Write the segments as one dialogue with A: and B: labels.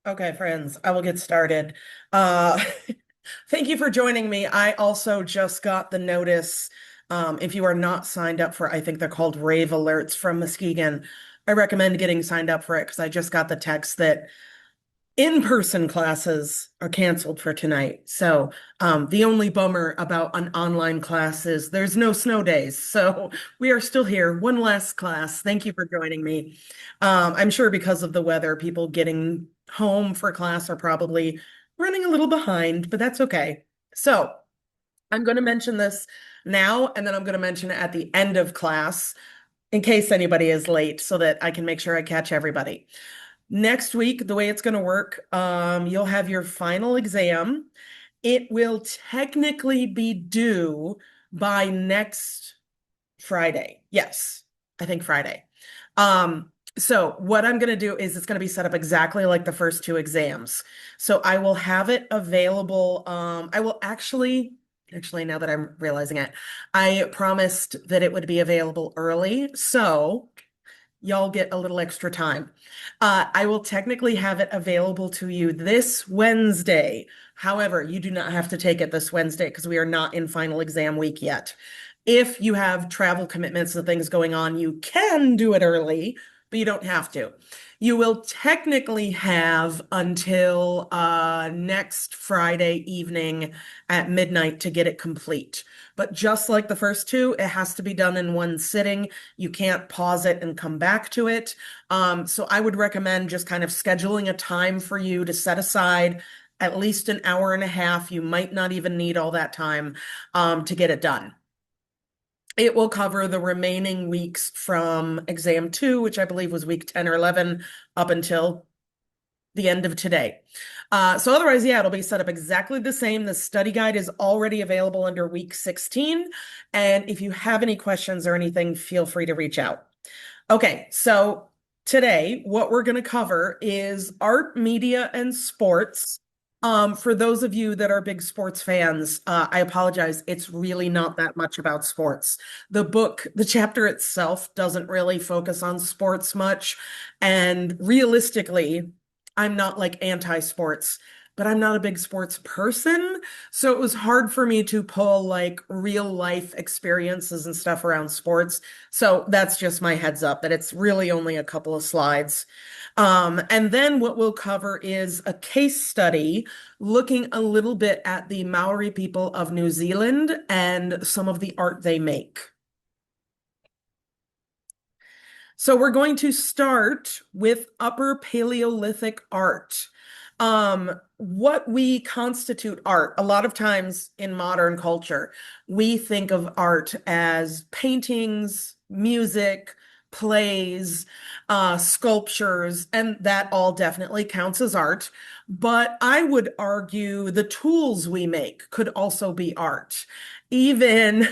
A: Okay, friends, I will get started. Uh, Thank you for joining me. I also just got the notice. If you are not signed up for, I think they're called rave alerts from Muskegon. I recommend getting signed up for it because I just got the text that in-person classes are canceled for tonight. So the only bummer about an online class is there's no snow days. So we are still here. One last class. Thank you for joining me. I'm sure because of the weather, people getting home for class are probably running a little behind, but that's okay. So I'm going to mention this now, and then I'm going to mention it at the end of class in case anybody is late so that I can make sure I catch everybody. Next week, the way it's going to work, you'll have your final exam. It will technically be due by next Friday. Yes, I think Friday. So what I'm going to do is it's going to be set up exactly like the first two exams. So I will have it available. I will actually, now that I'm realizing it, I promised that it would be available early. So y'all get a little extra time. I will technically have it available to you this Wednesday. However, you do not have to take it this Wednesday because we are not in final exam week yet. If you have travel commitments and things going on, you can do it early, but you don't have to. You will technically have until next Friday evening at midnight to get it complete. But just like the first two, it has to be done in one sitting. You can't pause it and come back to it. So I would recommend just kind of scheduling a time for you to set aside at least an hour and a half. You might not even need all that time to get it done. It will cover the remaining weeks from exam two, which I believe was week 10 or 11, up until the end of today. So otherwise, yeah, it'll be set up exactly the same. The study guide is already available under week 16. And if you have any questions or anything, feel free to reach out. Okay, so today what we're going to cover is art, media, and sports. For those of you that are big sports fans, I apologize. It's really not that much about sports. The chapter itself doesn't really focus on sports much. And realistically, I'm not like anti-sports, but I'm not a big sports person. So it was hard for me to pull like real life experiences and stuff around sports. So that's just my heads up that it's really only a couple of slides. And then what we'll cover is a case study looking a little bit at the Maori people of New Zealand and some of the art they make. So we're going to start with Upper Paleolithic art. What we constitute art, a lot of times in modern culture, we think of art as paintings, music, plays, sculptures, and that all definitely counts as art. But I would argue the tools we make could also be art. Even,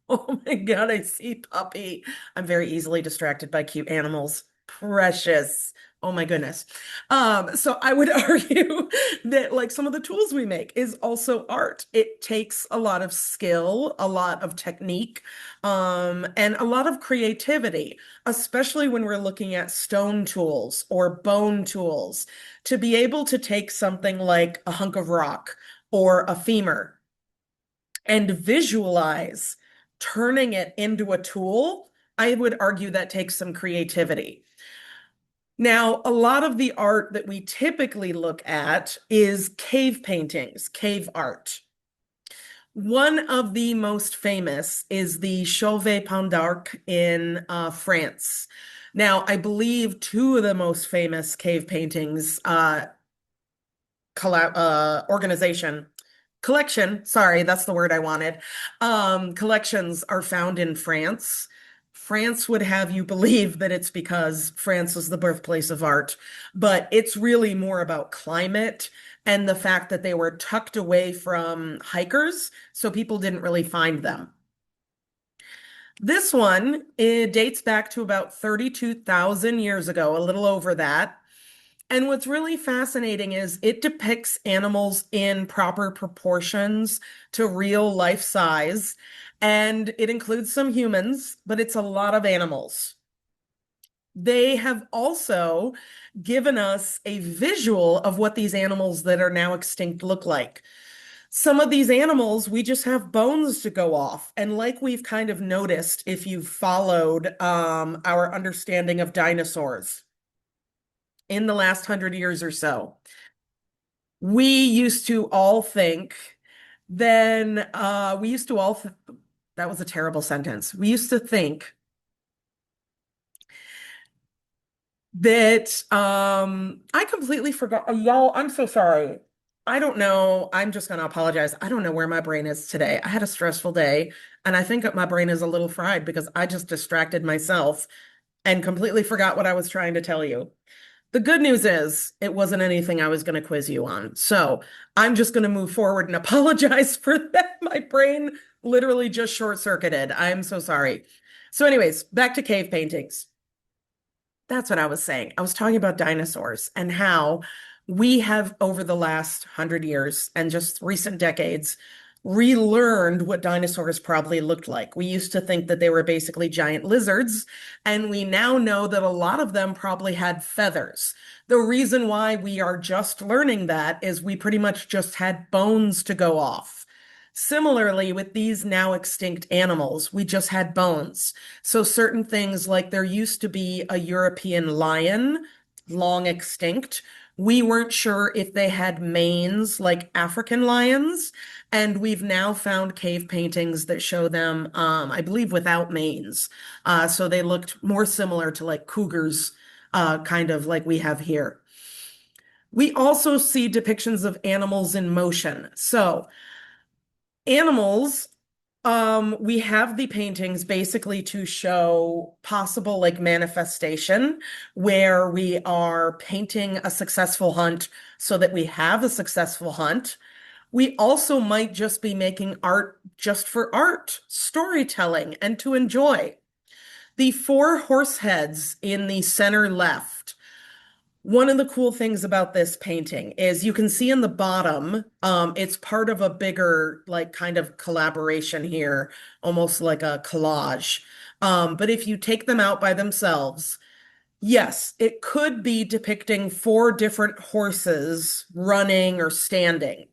A: oh my God, I see Puppy. I'm very easily distracted by cute animals. Precious, Oh my goodness. So I would argue that like some of the tools we make is also art. It takes a lot of skill, a lot of technique, and a lot of creativity, especially when we're looking at stone tools or bone tools, to be able to take something like a hunk of rock or a femur and visualize turning it into a tool. I would argue that takes some creativity. Now, a lot of the art that we typically look at is cave paintings, cave art. One of the most famous is the Chauvet Pont d'Arc in France. Now, I believe two of the most famous cave paintings organization collection, sorry, that's the word I wanted. Collections are found in France. France would have you believe that it's because France is the birthplace of art, but it's really more about climate and the fact that they were tucked away from hikers, so people didn't really find them. This one, it dates back to about 32,000 years ago, a little over that. And what's really fascinating is it depicts animals in proper proportions to real life size. And it includes some humans, but it's a lot of animals. They have also given us a visual of what these animals that are now extinct look like. Some of these animals, we just have bones to go off. And like we've kind of noticed, if you've followed our understanding of dinosaurs in the last 100 years or so, we used to all think then we used to all th that was a terrible sentence. We used to think that I completely forgot. Y'all, I'm so sorry. I don't know. I'm just gonna apologize. I don't know where my brain is today. I had a stressful day, and I think that my brain is a little fried because I just distracted myself and completely forgot what I was trying to tell you. The good news is it wasn't anything I was going to quiz you on. So I'm just going to move forward and apologize for that. My brain literally just short-circuited. I'm so sorry. So anyways, back to cave paintings. That's what I was saying. I was talking about dinosaurs and how we have, over the last 100 years and just recent decades, relearned what dinosaurs probably looked like. We used to think that they were basically giant lizards, and we now know that a lot of them probably had feathers. The reason why we are just learning that is we pretty much just had bones to go off. Similarly, with these now extinct animals, we just had bones. So certain things like there used to be a European lion, long extinct. We weren't sure if they had manes like African lions, and we've now found cave paintings that show them, I believe, without manes. So they looked more similar to like cougars, kind of like we have here. We also see depictions of animals in motion. So animals, we have the paintings basically to show possible like manifestation where we are painting a successful hunt so that we have a successful hunt. We also might just be making art just for art, storytelling, and to enjoy. The four horse heads in the center left, one of the cool things about this painting is you can see in the bottom, it's part of a bigger, like, kind of collaboration here, almost like a collage. But if you take them out by themselves, yes, it could be depicting four different horses running or standing.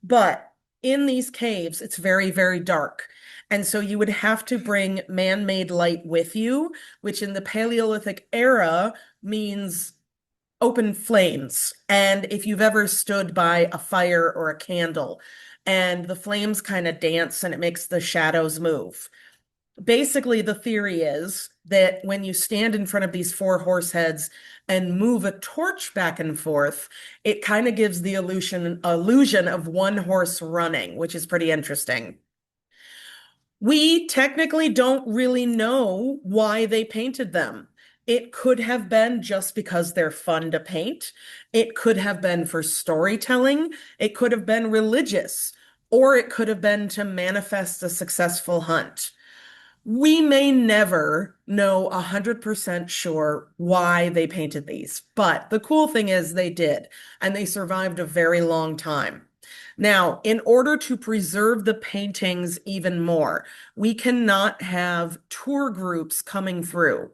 A: But in these caves, it's very, very dark. And so you would have to bring man-made light with you, which in the Paleolithic era means open flames. And if you've ever stood by a fire or a candle and the flames kind of dance and it makes the shadows move. Basically, the theory is that when you stand in front of these four horse heads and move a torch back and forth, it kind of gives the illusion of one horse running, which is pretty interesting. We technically don't really know why they painted them. It could have been just because they're fun to paint. It could have been for storytelling. It could have been religious, or it could have been to manifest a successful hunt. We may never know 100% sure why they painted these, but the cool thing is they did, and they survived a very long time. Now, in order to preserve the paintings even more, we cannot have tour groups coming through.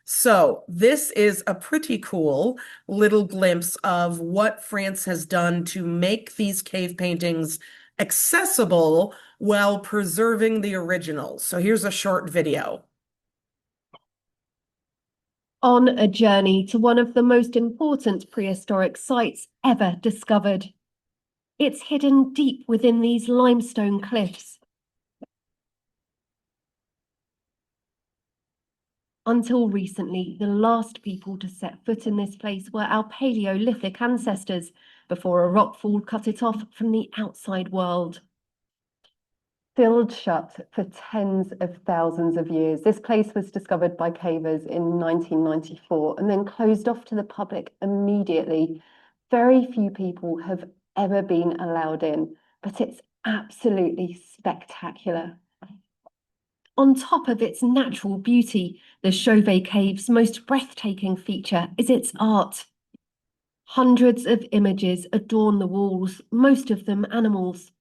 A: So, this is a pretty cool little glimpse of what France has done to make these cave paintings accessible while preserving the originals. So here's a short video.
B: On a journey to one of the most important prehistoric sites ever discovered. It's hidden deep within these limestone cliffs. Until recently, the last people to set foot in this place were our Paleolithic ancestors, before a rockfall cut it off from the outside world. Sealed shut for tens of thousands of years. This place was discovered by cavers in 1994 and then closed off to the public immediately. Very few people have ever been allowed in, but it's absolutely spectacular. On top of its natural beauty, the Chauvet Cave's most breathtaking feature is its art. Hundreds of images adorn the walls, most of them animals.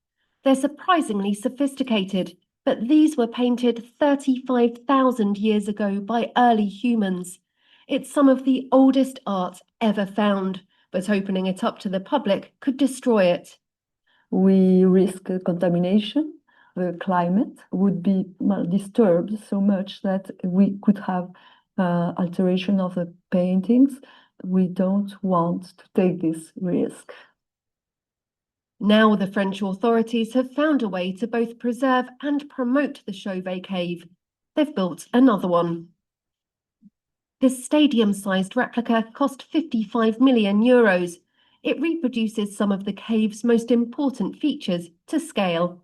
B: They're surprisingly sophisticated, but these were painted 35,000 years ago by early humans. It's some of the oldest art ever found, but opening it up to the public could destroy it.
C: We risk contamination. The climate would be disturbed so much that we could have alteration of the paintings. We don't want to take this risk.
B: Now the French authorities have found a way to both preserve and promote the Chauvet Cave. They've built another one. This stadium-sized replica cost 55 million euros. It reproduces some of the cave's most important features to scale.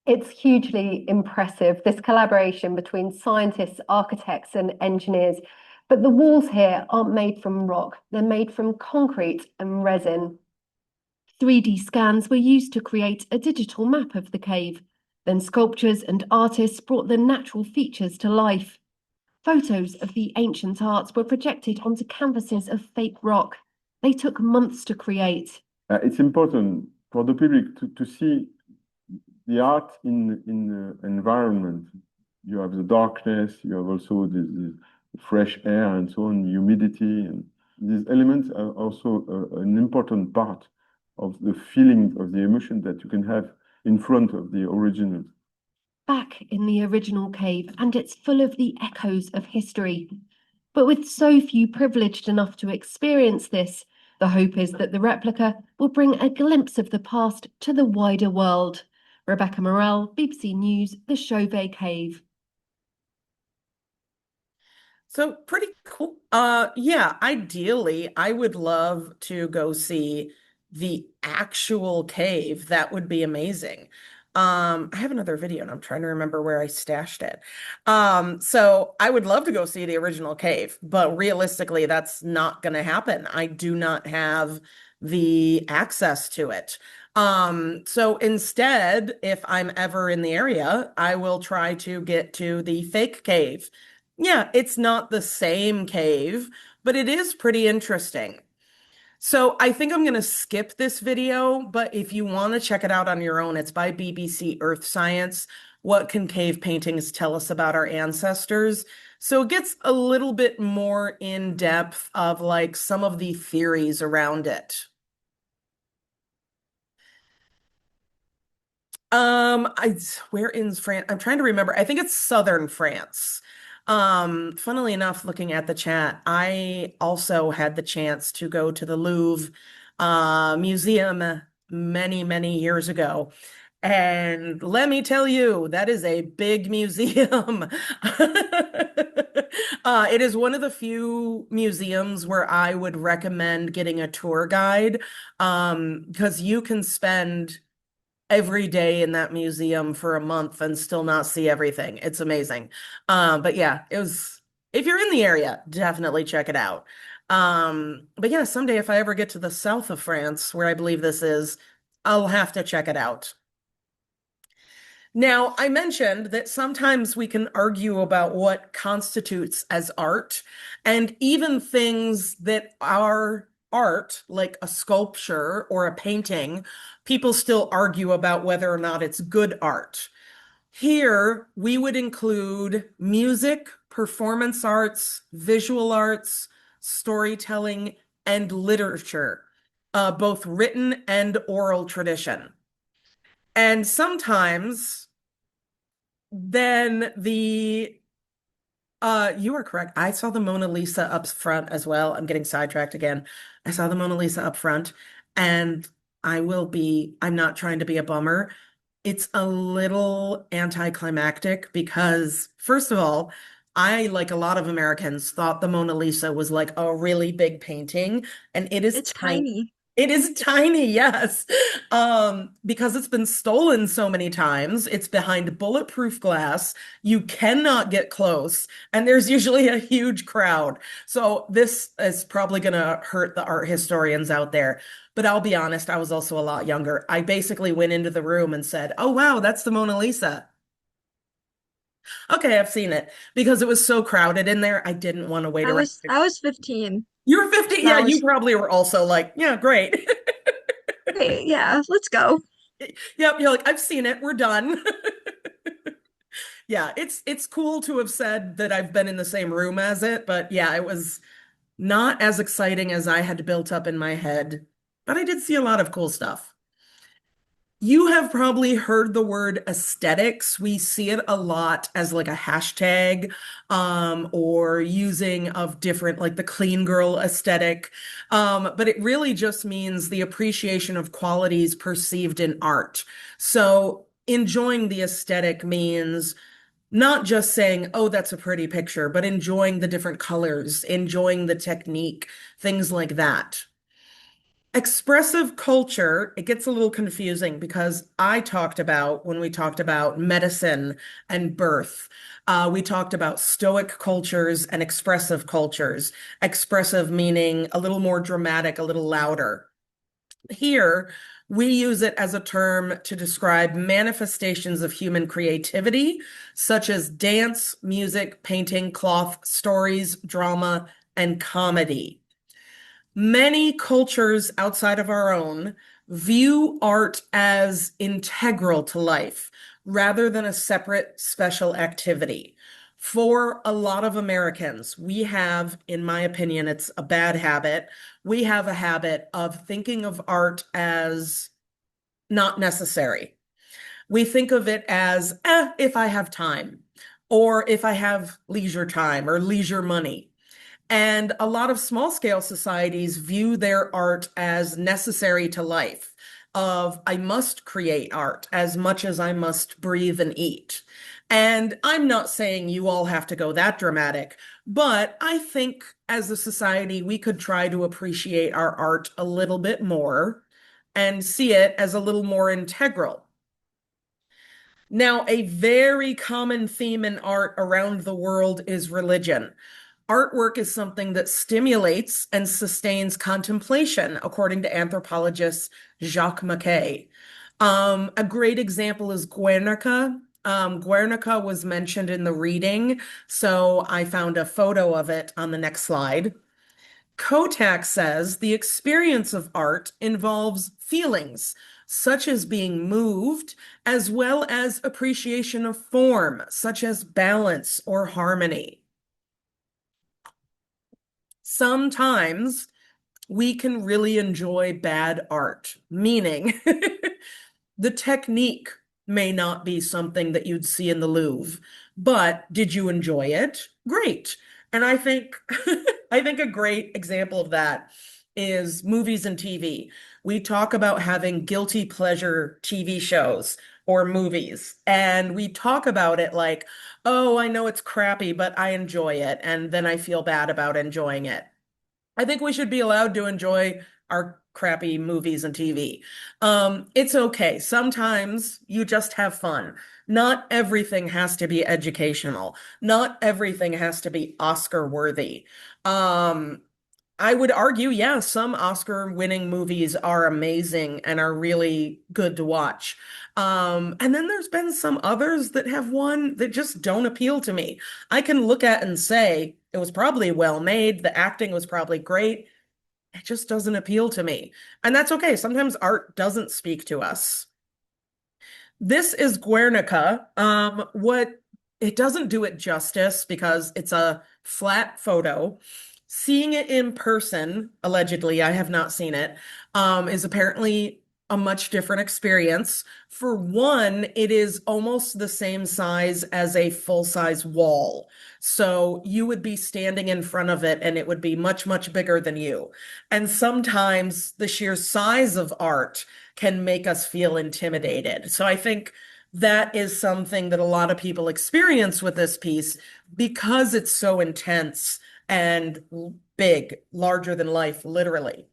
B: It's hugely impressive, this collaboration between scientists, architects, and engineers. But the walls here aren't made from rock, they're made from concrete and resin. 3D scans were used to create a digital map of the cave. Then sculptors and artists brought the natural features to life. Photos of the ancient art were projected onto canvases of fake rock. They took months to create.
D: It's important for the public to see the art in the environment. You have the darkness, you have also the fresh air and so on, humidity. And these elements are also an important part of the feeling of the emotion that you can have in front of the original.
B: Back in the original cave, and it's full of the echoes of history. But with so few privileged enough to experience this, the hope is that the replica will bring a glimpse of the past to the wider world. Rebecca Morel, BBC News, the Chauvet Cave.
A: So pretty cool. Yeah, ideally, I would love to go see the actual cave. That would be amazing. I have another video and I'm trying to remember where I stashed it. So I would love to go see the original cave, but realistically, that's not going to happen. I do not have the access to it. So instead, if I'm ever in the area, I will try to get to the fake cave. Yeah, it's not the same cave, but it is pretty interesting. So I think I'm going to skip this video, but if you want to check it out on your own, it's by BBC Earth Science. What can cave paintings tell us about our ancestors? So it gets a little bit more in depth of like some of the theories around it. I where in France? I'm trying to remember. I think it's southern France. Funnily enough, looking at the chat, I also had the chance to go to the Louvre museum many, many years ago. And let me tell you, that is a big museum. It is one of the few museums where I would recommend getting a tour guide, because you can spend every day in that museum for a month and still not see everything. It's amazing. But yeah, it was, if you're in the area, definitely check it out. But yeah, someday if I ever get to the south of France, where I believe this is, I'll have to check it out. Now, I mentioned that sometimes we can argue about what constitutes as art, and even things that are art, like a sculpture or a painting, people still argue about whether or not it's good art. Here, we would include music, performance arts, visual arts, storytelling, and literature, both written and oral tradition. And sometimes then you are correct. I saw the Mona Lisa up front as well. I'm getting sidetracked again. I saw the Mona Lisa up front, and I'm not trying to be a bummer. It's a little anticlimactic because, first of all, I, like a lot of Americans, thought the Mona Lisa was like a really big painting, and it is
E: It's
A: tiny.
E: tiny.
A: It is tiny, yes. Because it's been stolen so many times. It's behind bulletproof glass. You cannot get close, and there's usually a huge crowd. So this is probably going to hurt the art historians out there. But I'll be honest, I was also a lot younger. I basically went into the room and said, "Oh, wow, that's the Mona Lisa." Okay, I've seen it. Because it was so crowded in there, I didn't want to wait
E: I
A: around.
E: was 15.
A: You were 50? Yeah,
E: That
A: you
E: was
A: probably were also like, yeah, great.
E: okay, yeah, let's go.
A: Yep, you're like, I've seen it. We're done. Yeah, it's cool to have said that I've been in the same room as it, but yeah, it was not as exciting as I had built up in my head. But I did see a lot of cool stuff. You have probably heard the word aesthetics. We see it a lot as like a hashtag, or using of different, like the clean girl aesthetic. But it really just means the appreciation of qualities perceived in art. So enjoying the aesthetic means not just saying, oh, that's a pretty picture, but enjoying the different colors, enjoying the technique, things like that. Expressive culture, it gets a little confusing because when we talked about medicine and birth, we talked about stoic cultures and expressive cultures. Expressive meaning a little more dramatic, a little louder. Here, we use it as a term to describe manifestations of human creativity, such as dance, music, painting, cloth, stories, drama, and comedy. Many cultures outside of our own view art as integral to life rather than a separate special activity. For a lot of Americans, we have, in my opinion, it's a bad habit. We have a habit of thinking of art as not necessary. We think of it as, if I have time, or if I have leisure time or leisure money. And a lot of small scale societies view their art as necessary to life, of I must create art as much as I must breathe and eat. And I'm not saying you all have to go that dramatic, but I think as a society, we could try to appreciate our art a little bit more and see it as a little more integral. Now, a very common theme in art around the world is religion. Artwork is something that stimulates and sustains contemplation, according to anthropologist Jacques Mackay. A great example is Guernica. Guernica was mentioned in the reading, so I found a photo of it on the next slide. Kotak says the experience of art involves feelings, such as being moved, as well as appreciation of form, such as balance or harmony. Sometimes we can really enjoy bad art, meaning the technique may not be something that you'd see in the Louvre, but did you enjoy it? Great. And I think I think a great example of that is movies and TV. We talk about having guilty pleasure TV shows or movies, and we talk about it like, oh, I know it's crappy, but I enjoy it, and then I feel bad about enjoying it. I think we should be allowed to enjoy our crappy movies and TV. It's okay. Sometimes you just have fun. Not everything has to be educational. Not everything has to be Oscar worthy. Um, I would argue, yeah, some Oscar-winning movies are amazing and are really good to watch. And then there's been some others that have won that just don't appeal to me. I can look at and say it was probably well made, the acting was probably great. It just doesn't appeal to me. And that's okay. Sometimes art doesn't speak to us. This is Guernica. What it doesn't do it justice because it's a flat photo. Seeing it in person, allegedly, I have not seen it, is apparently a much different experience. For one, it is almost the same size as a full-size wall. So you would be standing in front of it and it would be much, much bigger than you. And sometimes the sheer size of art can make us feel intimidated. So I think that is something that a lot of people experience with this piece because it's so intense and big, larger than life, literally.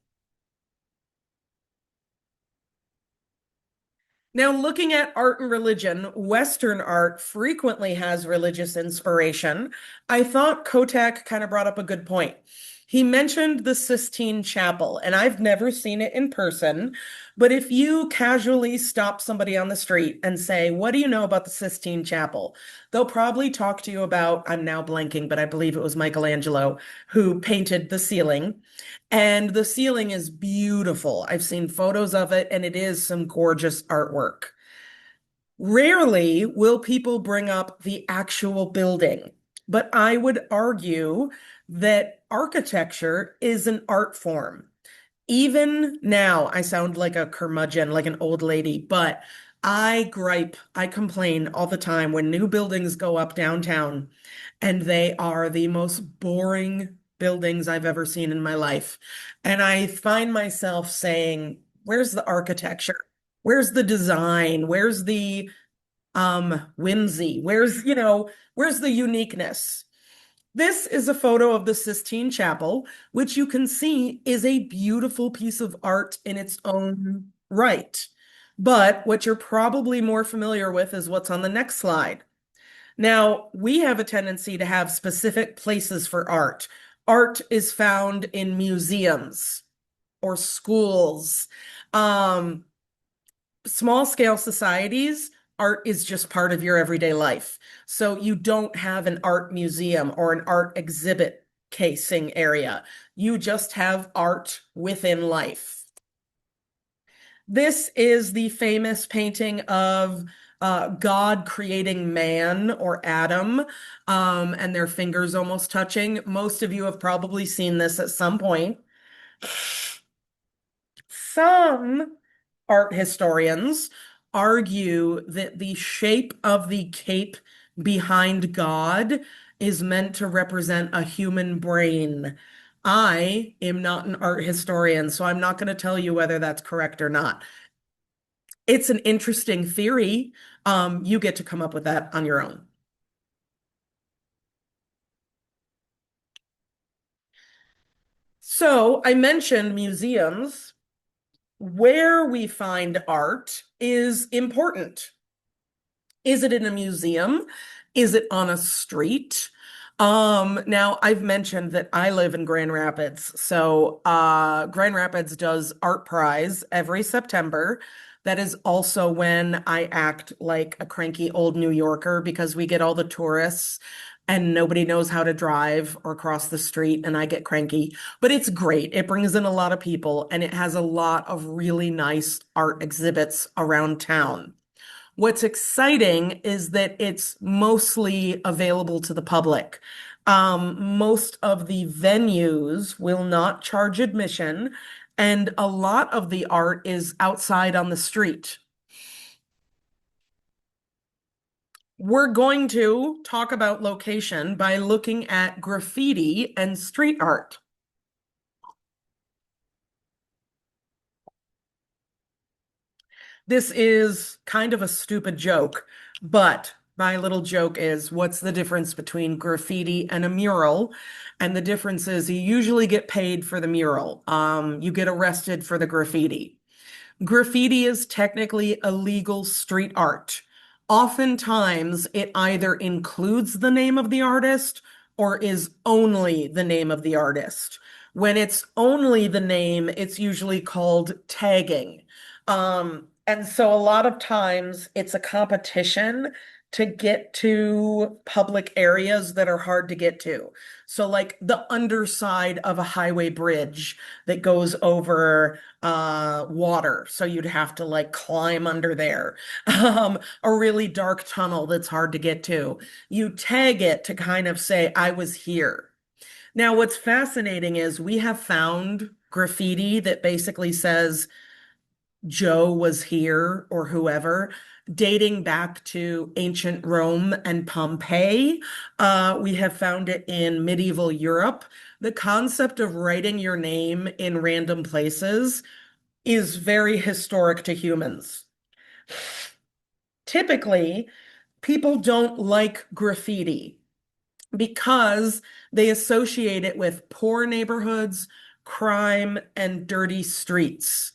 A: Now, looking at art and religion, Western art frequently has religious inspiration. I thought Kotak kind of brought up a good point. He mentioned the Sistine Chapel, and I've never seen it in person, but if you casually stop somebody on the street and say, "What do you know about the Sistine Chapel?" They'll probably talk to you about, I'm now blanking, but I believe it was Michelangelo who painted the ceiling. And the ceiling is beautiful. I've seen photos of it, and it is some gorgeous artwork. Rarely will people bring up the actual building, but I would argue that architecture is an art form. Even now, I sound like a curmudgeon, like an old lady, but I gripe, I complain all the time when new buildings go up downtown, and they are the most boring buildings I've ever seen in my life. And I find myself saying, where's the architecture? Where's the design? Where's the whimsy? Where's the uniqueness? This is a photo of the Sistine Chapel, which you can see is a beautiful piece of art in its own right. But what you're probably more familiar with is what's on the next slide. Now, we have a tendency to have specific places for art. Art is found in museums or schools. Um, Small scale societies, art is just part of your everyday life. So you don't have an art museum or an art exhibit casing area. You just have art within life. This is the famous painting of God creating man or Adam, and their fingers almost touching. Most of you have probably seen this at some point. Some art historians argue that the shape of the cape behind God is meant to represent a human brain. I am not an art historian, so I'm not going to tell you whether that's correct or not. It's an interesting theory. You get to come up with that on your own. So I mentioned museums. Where we find art is important. Is it in a museum? Is it on a street? Now I've mentioned that I live in Grand Rapids. So Grand Rapids does Art Prize every September. That is also when I act like a cranky old New Yorker because we get all the tourists and nobody knows how to drive or cross the street, and I get cranky. But it's great. It brings in a lot of people, and it has a lot of really nice art exhibits around town. What's exciting is that it's mostly available to the public. Most of the venues will not charge admission, and a lot of the art is outside on the street. We're going to talk about location by looking at graffiti and street art. This is kind of a stupid joke, but my little joke is, what's the difference between graffiti and a mural? And the difference is you usually get paid for the mural. You get arrested for the graffiti. Graffiti is technically illegal street art. Oftentimes, it either includes the name of the artist or is only the name of the artist. When it's only the name, it's usually called tagging. And so a lot of times it's a competition to get to public areas that are hard to get to. So like the underside of a highway bridge that goes over water. So you'd have to like climb under there. A really dark tunnel that's hard to get to. You tag it to kind of say, I was here. Now, what's fascinating is we have found graffiti that basically says Joe was here or whoever, dating back to ancient Rome and Pompeii. We have found it in medieval Europe. The concept of writing your name in random places is very historic to humans. Typically, people don't like graffiti because they associate it with poor neighborhoods, crime, and dirty streets.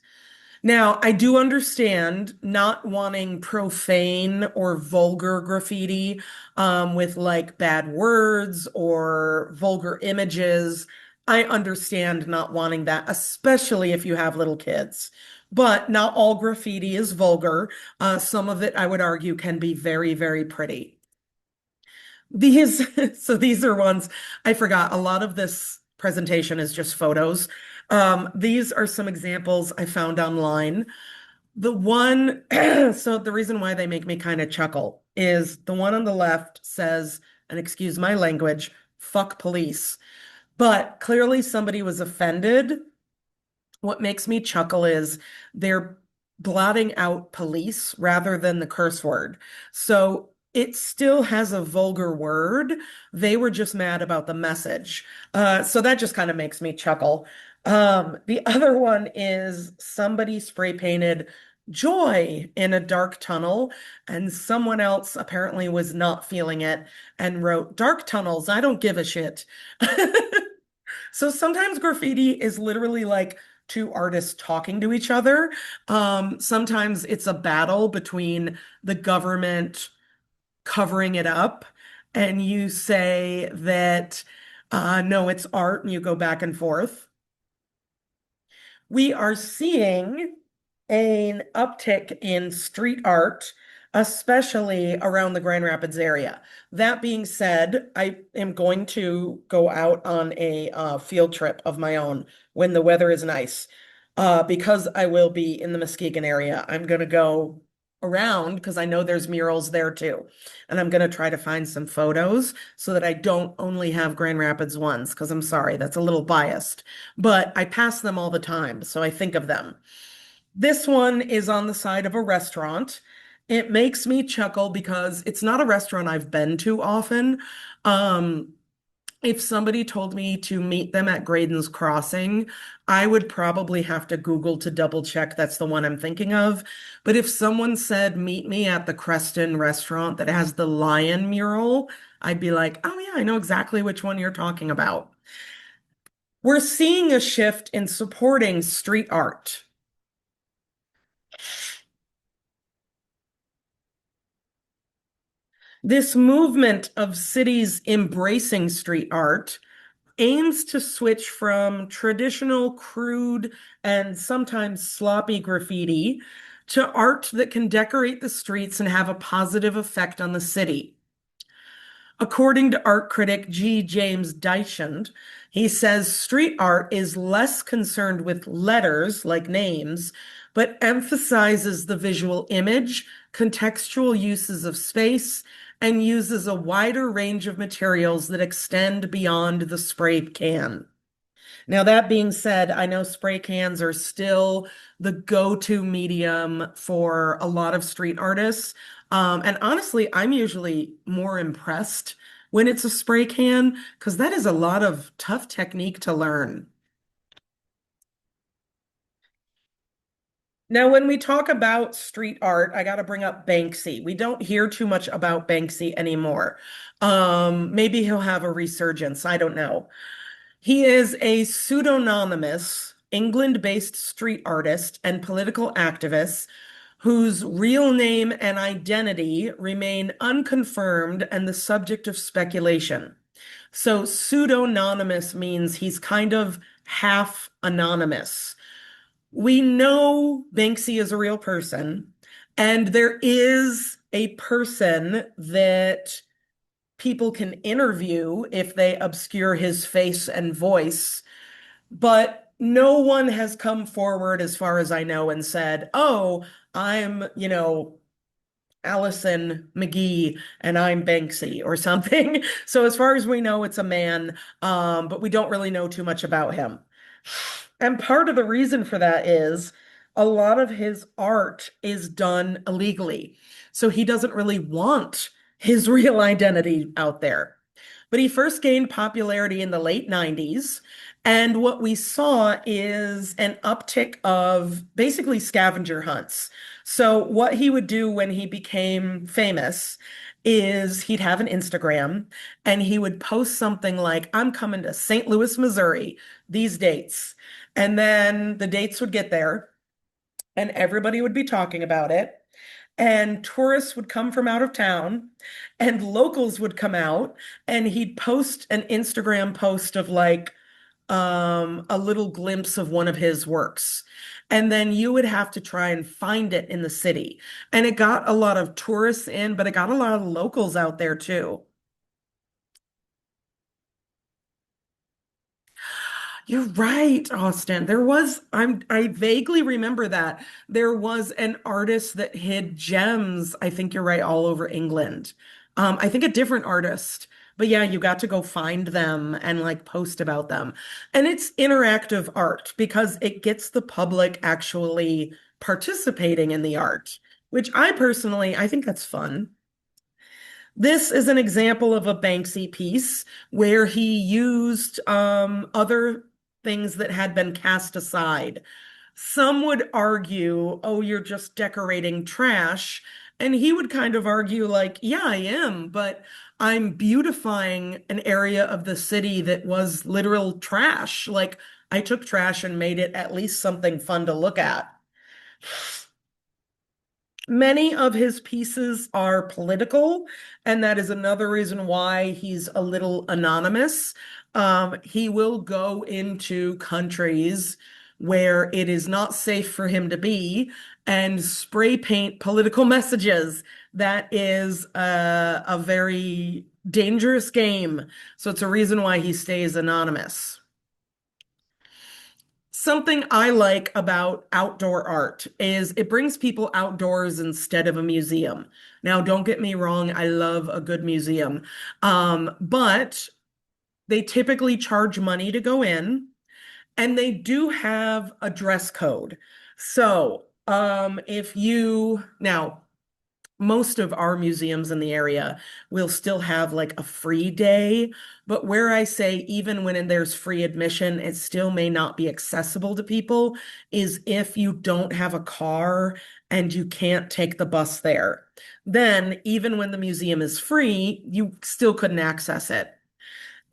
A: Now, I do understand not wanting profane or vulgar graffiti with like bad words or vulgar images. I understand not wanting that, especially if you have little kids. But not all graffiti is vulgar. Some of it, I would argue, can be very, very pretty. These, so these are ones I forgot. A lot of this presentation is just photos. These are some examples I found online. The one, so the reason why they make me kind of chuckle is the one on the left says, and excuse my language, fuck police. But clearly somebody was offended. What makes me chuckle is they're blotting out police rather than the curse word. So it still has a vulgar word. They were just mad about the message. So that just kind of makes me chuckle. The other one is somebody spray painted joy in a dark tunnel, and someone else apparently was not feeling it and wrote, dark tunnels, I don't give a shit. So sometimes graffiti is literally like two artists talking to each other. Sometimes it's a battle between the government covering it up, and you say that, no, it's art, and you go back and forth. We are seeing an uptick in street art, especially around the Grand Rapids area. That being said, I am going to go out on a field trip of my own when the weather is nice. Because I will be in the Muskegon area, I'm going to go around because I know there's murals there too. And I'm going to try to find some photos so that I don't only have Grand Rapids ones, because I'm sorry, that's a little biased. But I pass them all the time, so I think of them. This one is on the side of a restaurant. It makes me chuckle because it's not a restaurant I've been to often. If somebody told me to meet them at Graydon's Crossing, I would probably have to Google to double check that's the one I'm thinking of. But if someone said, meet me at the Creston restaurant that has the lion mural, I'd be like, oh yeah, I know exactly which one you're talking about. We're seeing a shift in supporting street art. This movement of cities embracing street art aims to switch from traditional, crude, and sometimes sloppy graffiti to art that can decorate the streets and have a positive effect on the city. According to art critic G. James Deichand, he says street art is less concerned with letters like names, but emphasizes the visual image, contextual uses of space, and uses a wider range of materials that extend beyond the spray can. Now, that being said, I know spray cans are still the go-to medium for a lot of street artists. And honestly, I'm usually more impressed when it's a spray can because that is a lot of tough technique to learn. Now, when we talk about street art, I got to bring up Banksy. We don't hear too much about Banksy anymore. Maybe he'll have a resurgence. I don't know. He is a pseudonymous England-based street artist and political activist whose real name and identity remain unconfirmed and the subject of speculation. So pseudonymous means he's kind of half anonymous. We know Banksy is a real person, and there is a person that people can interview if they obscure his face and voice, but no one has come forward, as far as I know, and said, "Oh, I'm, Allison McGee and I'm Banksy," or something. So as far as we know, it's a man, but we don't really know too much about him. And part of the reason for that is a lot of his art is done illegally. So he doesn't really want his real identity out there. But he first gained popularity in the late 90s. And what we saw is an uptick of basically scavenger hunts. So, what he would do when he became famous is he'd have an Instagram and he would post something like, "I'm coming to St. Louis, Missouri, these dates." And then the dates would get there and everybody would be talking about it. And tourists would come from out of town and locals would come out and he'd post an Instagram post of like a little glimpse of one of his works. And then you would have to try and find it in the city. And it got a lot of tourists in, but it got a lot of locals out there too. You're right, Austin. I vaguely remember that. There was an artist that hid gems, I think you're right, all over England. I think a different artist. But yeah, you got to go find them and like post about them. And it's interactive art because it gets the public actually participating in the art, which I think that's fun. This is an example of a Banksy piece where he used other things that had been cast aside. Some would argue, "Oh, you're just decorating trash." And he would kind of argue, like, "Yeah, I am, but I'm beautifying an area of the city that was literal trash. Like, I took trash and made it at least something fun to look at." Many of his pieces are political, and that is another reason why he's a little anonymous. He will go into countries where it is not safe for him to be and spray paint political messages. That is a very dangerous game. So it's a reason why he stays anonymous. Something I like about outdoor art is it brings people outdoors instead of a museum. Now, don't get me wrong, I love a good museum. But they typically charge money to go in, and they do have a dress code. So, if you now most of our museums in the area will still have like a free day, but where I say even when there's free admission, it still may not be accessible to people is if you don't have a car and you can't take the bus there. Then even when the museum is free, you still couldn't access it.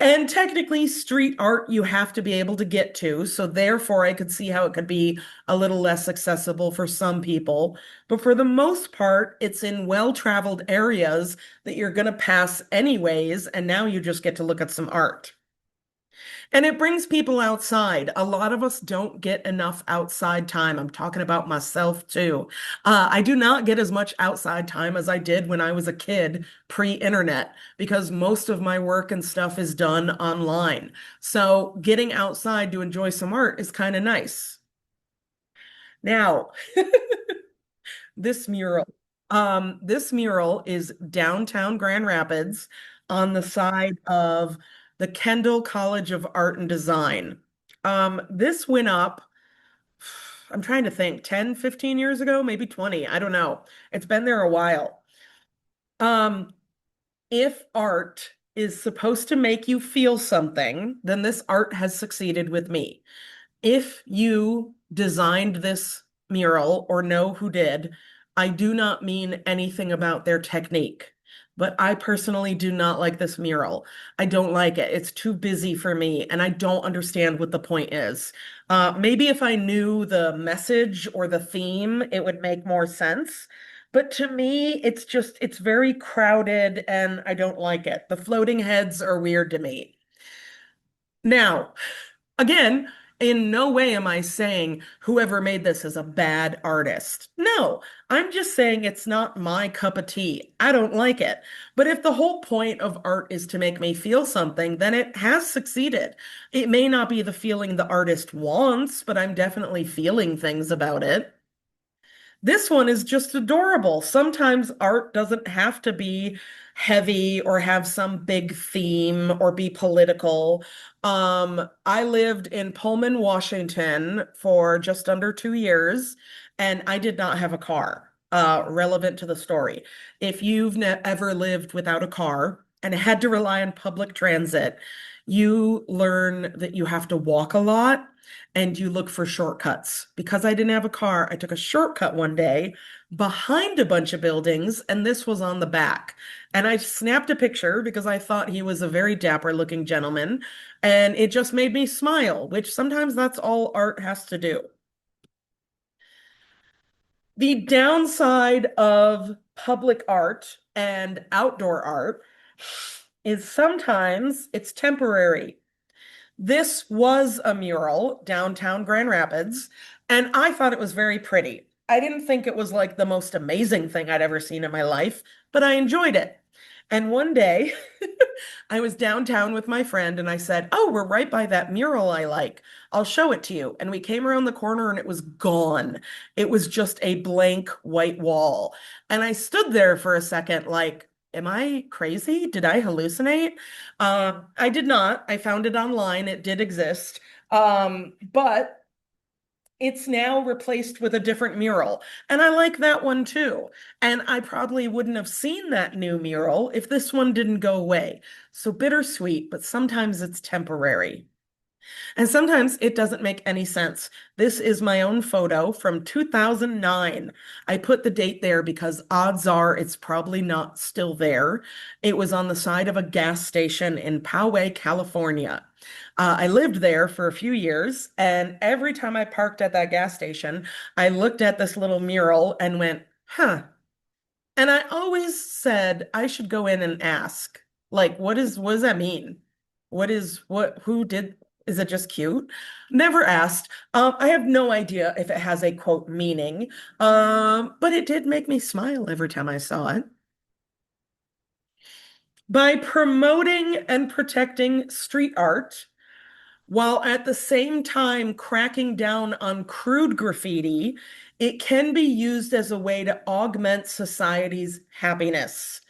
A: And technically, street art you have to be able to get to. So, therefore, I could see how it could be a little less accessible for some people. But for the most part, it's in well-traveled areas that you're going to pass anyways. And now you just get to look at some art. And it brings people outside. A lot of us don't get enough outside time. I'm talking about myself too. I do not get as much outside time as I did when I was a kid, pre-internet, because most of my work and stuff is done online. So getting outside to enjoy some art is kind of nice. Now, this mural. This mural is downtown Grand Rapids on the side of the Kendall College of Art and Design. This went up, I'm trying to think, 10, 15 years ago, maybe 20. I don't know. It's been there a while. Um, if art is supposed to make you feel something, then this art has succeeded with me. If you designed this mural or know who did, I do not mean anything about their technique, but I personally do not like this mural. I don't like it. It's too busy for me, and I don't understand what the point is. Maybe if I knew the message or the theme, it would make more sense. But to me, it's very crowded and I don't like it. The floating heads are weird to me. Now, again, In no way am I saying whoever made this is a bad artist. No, I'm just saying it's not my cup of tea. I don't like it. But if the whole point of art is to make me feel something, then it has succeeded. It may not be the feeling the artist wants, but I'm definitely feeling things about it. This one is just adorable. Sometimes art doesn't have to be heavy or have some big theme or be political. I lived in Pullman, Washington for just under 2 years, and I did not have a car. Relevant to the story. If you've ever lived without a car and had to rely on public transit, you learn that you have to walk a lot and you look for shortcuts. Because I didn't have a car, I took a shortcut one day behind a bunch of buildings, and this was on the back. And I snapped a picture because I thought he was a very dapper looking gentleman, and it just made me smile, which sometimes that's all art has to do. The downside of public art and outdoor art is sometimes it's temporary. This was a mural downtown Grand Rapids, and I thought it was very pretty. I didn't think it was like the most amazing thing I'd ever seen in my life, but I enjoyed it. And one day, I was downtown with my friend and I said, "Oh, we're right by that mural I like. I'll show it to you." And we came around the corner and it was gone. It was just a blank white wall. And I stood there for a second, like, am I crazy? Did I hallucinate? I did not. I found it online. It did exist. But it's now replaced with a different mural. And I like that one too. And I probably wouldn't have seen that new mural if this one didn't go away. So bittersweet, but sometimes it's temporary. And sometimes it doesn't make any sense. This is my own photo from 2009. I put the date there because odds are it's probably not still there. It was on the side of a gas station in Poway, California. I lived there for a few years, and every time I parked at that gas station, I looked at this little mural and went, huh. And I always said I should go in and ask, like, what does that mean? Who did, is it just cute? Never asked. I have no idea if it has a quote meaning, but it did make me smile every time I saw it. By promoting and protecting street art, while at the same time cracking down on crude graffiti, it can be used as a way to augment society's happiness.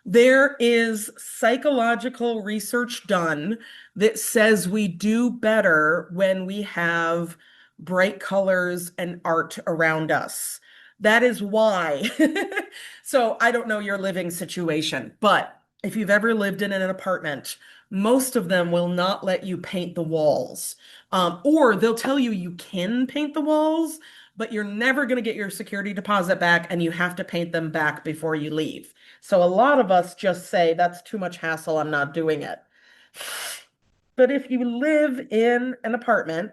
A: There is psychological research done that says we do better when we have bright colors and art around us. That is why. So I don't know your living situation, but if you've ever lived in an apartment, most of them will not let you paint the walls. Or they'll tell you you can paint the walls, but you're never going to get your security deposit back and you have to paint them back before you leave. So a lot of us just say, that's too much hassle, I'm not doing it. But if you live in an apartment,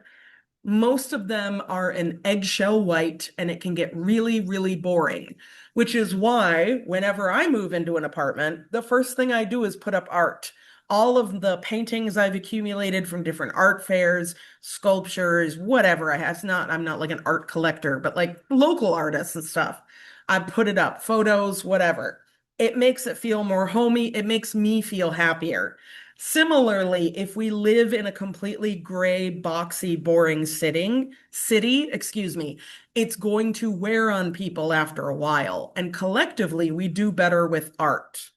A: most of them are an eggshell white and it can get really, really boring, which is why whenever I move into an apartment, the first thing I do is put up art. All of the paintings I've accumulated from different art fairs, sculptures, whatever I have. I'm not like an art collector, but like local artists and stuff. I put it up, photos, whatever. It makes it feel more homey. It makes me feel happier. Similarly, if we live in a completely gray, boxy, boring city, excuse me, it's going to wear on people after a while. And collectively, we do better with art.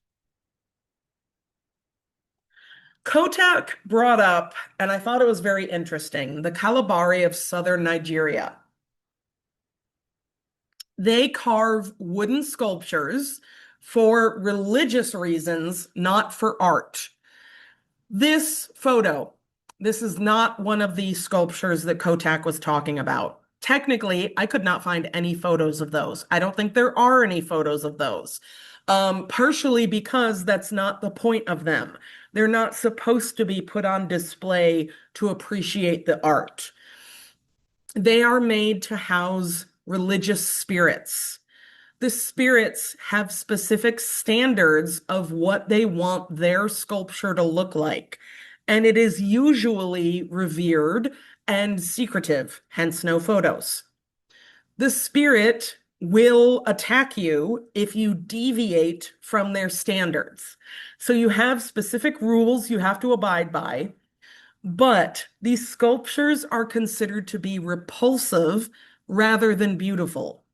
A: Kotak brought up, and I thought it was very interesting, the Kalabari of southern Nigeria. They carve wooden sculptures for religious reasons, not for art. This photo, this is not one of the sculptures that Kotak was talking about. Technically, I could not find any photos of those. I don't think there are any photos of those. Partially because that's not the point of them. They're not supposed to be put on display to appreciate the art. They are made to house religious spirits. The spirits have specific standards of what they want their sculpture to look like. And it is usually revered and secretive, hence no photos. The spirit will attack you if you deviate from their standards. So you have specific rules you have to abide by, but these sculptures are considered to be repulsive rather than beautiful.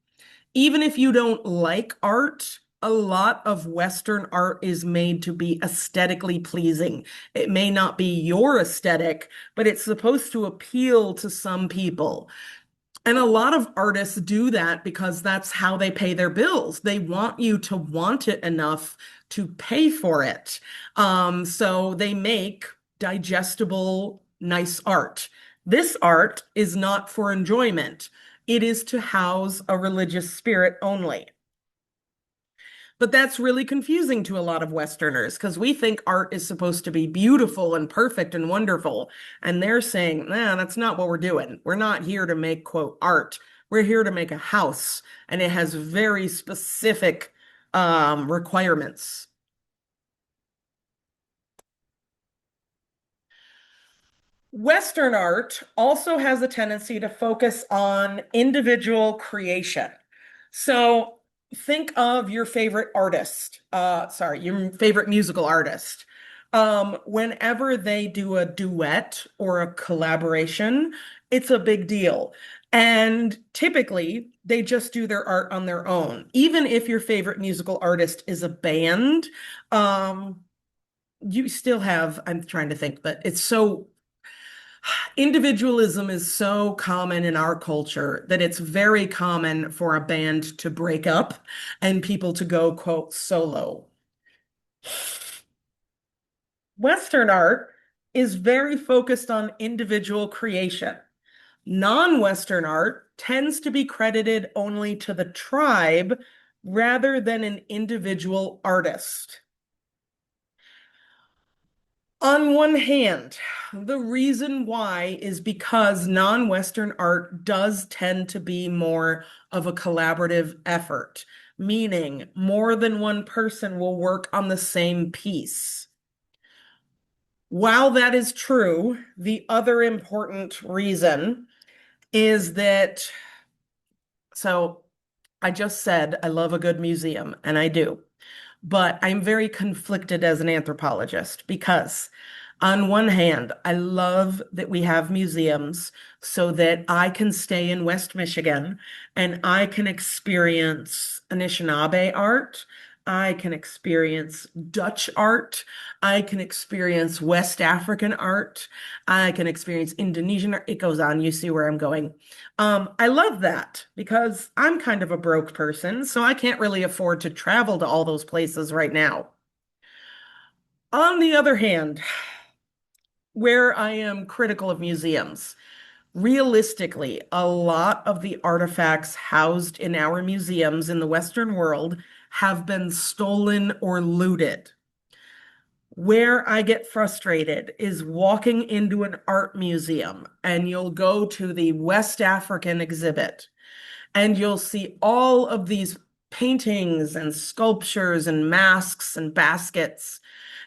A: Even if you don't like art, a lot of Western art is made to be aesthetically pleasing. It may not be your aesthetic, but it's supposed to appeal to some people. And a lot of artists do that because that's how they pay their bills. They want you to want it enough to pay for it. So they make digestible, nice art. This art is not for enjoyment. It is to house a religious spirit only. But that's really confusing to a lot of Westerners because we think art is supposed to be beautiful and perfect and wonderful. And they're saying, nah, that's not what we're doing. We're not here to make, quote, art. We're here to make a house. And it has very specific requirements. Western art also has a tendency to focus on individual creation. So think of your favorite artist, your favorite musical artist. Whenever they do a duet or a collaboration, it's a big deal. And typically, they just do their art on their own. Even if your favorite musical artist is a band, you still have, I'm trying to think, but it's so individualism is so common in our culture that it's very common for a band to break up and people to go, quote, solo. Western art is very focused on individual creation. Non-Western art tends to be credited only to the tribe rather than an individual artist. On one hand, the reason why is because non-Western art does tend to be more of a collaborative effort, meaning more than one person will work on the same piece. While that is true, the other important reason is that, so I just said I love a good museum, and I do. But I'm very conflicted as an anthropologist because, on one hand, I love that we have museums so that I can stay in West Michigan and I can experience Anishinaabe art. I can experience Dutch art. I can experience West African art. I can experience Indonesian art. It goes on. You see where I'm going. I love that because I'm kind of a broke person, so I can't really afford to travel to all those places right now. On the other hand, where I am critical of museums, realistically, a lot of the artifacts housed in our museums in the Western world have been stolen or looted. Where I get frustrated is walking into an art museum and you'll go to the West African exhibit and you'll see all of these paintings and sculptures and masks and baskets.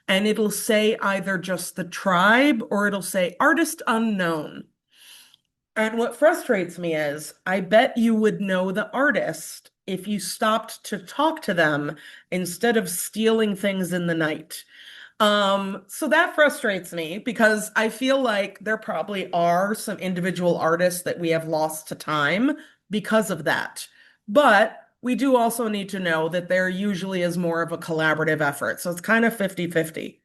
A: And it'll say either just the tribe or it'll say artist unknown. And what frustrates me is I bet you would know the artist if you stopped to talk to them instead of stealing things in the night. So that frustrates me because I feel like there probably are some individual artists that we have lost to time because of that. But we do also need to know that there usually is more of a collaborative effort. So it's kind of 50-50.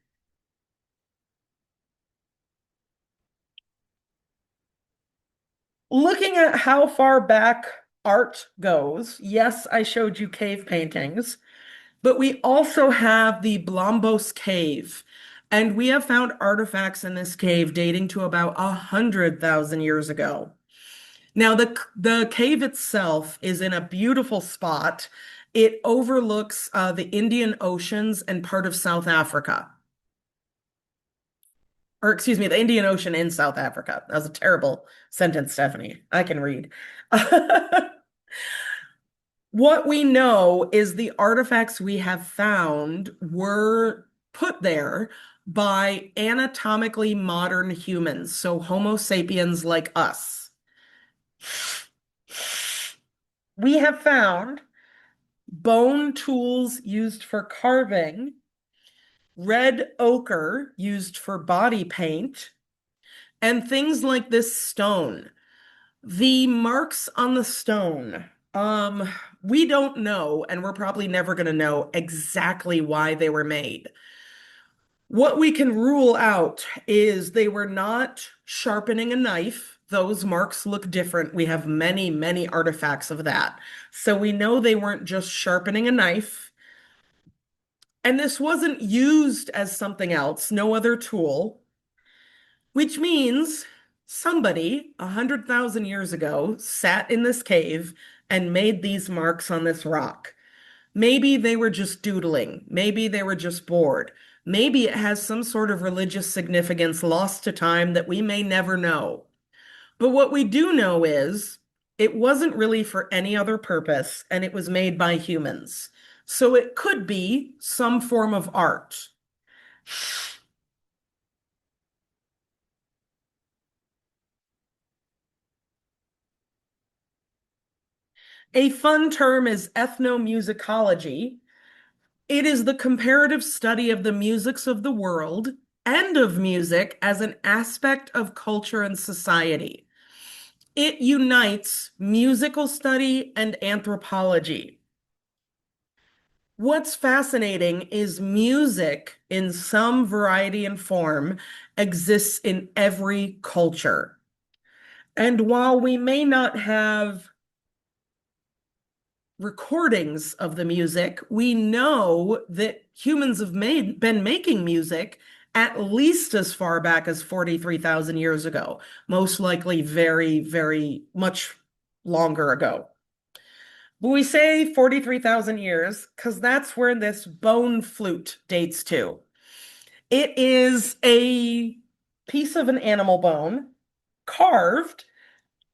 A: Looking at how far back art goes, yes, I showed you cave paintings. But we also have the Blombos Cave, and we have found artifacts in this cave dating to about 100,000 years ago. Now, the cave itself is in a beautiful spot. It overlooks the Indian Oceans and part of South Africa. Or excuse me, the Indian Ocean in South Africa. That was a terrible sentence, Stephanie. I can read. What we know is the artifacts we have found were put there by anatomically modern humans, so Homo sapiens like us. We have found bone tools used for carving, red ochre used for body paint, and things like this stone. The marks on the stone, we don't know, and we're probably never going to know exactly why they were made. What we can rule out is they were not sharpening a knife. Those marks look different. We have many, many artifacts of that. So we know they weren't just sharpening a knife. And this wasn't used as something else, no other tool, which means somebody 100,000 years ago sat in this cave and made these marks on this rock. Maybe they were just doodling. Maybe they were just bored. Maybe it has some sort of religious significance lost to time that we may never know. But what we do know is it wasn't really for any other purpose, and it was made by humans. So it could be some form of art. A fun term is ethnomusicology. It is the comparative study of the musics of the world and of music as an aspect of culture and society. It unites musical study and anthropology. What's fascinating is music in some variety and form exists in every culture. And while we may not have recordings of the music, we know that humans have been making music at least as far back as 43,000 years ago, most likely very, very much longer ago. But we say 43,000 years because that's where this bone flute dates to. It is a piece of an animal bone carved.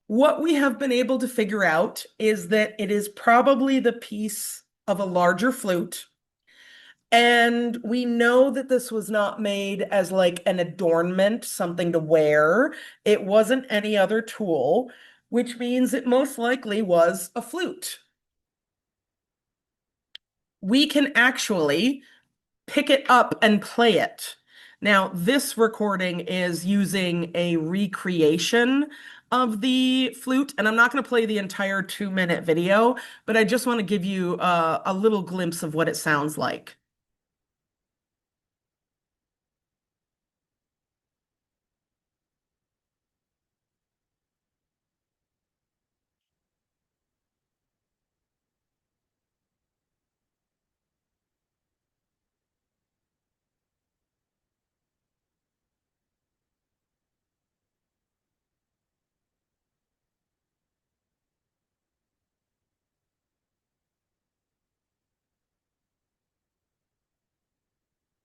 A: What we have been able to figure out is that it is probably the piece of a larger flute. And we know that this was not made as like an adornment, something to wear. It wasn't any other tool, which means it most likely was a flute. We can actually pick it up and play it. Now, this recording is using a recreation of the flute, and I'm not going to play the entire 2-minute video, but I just want to give you a little glimpse of what it sounds like.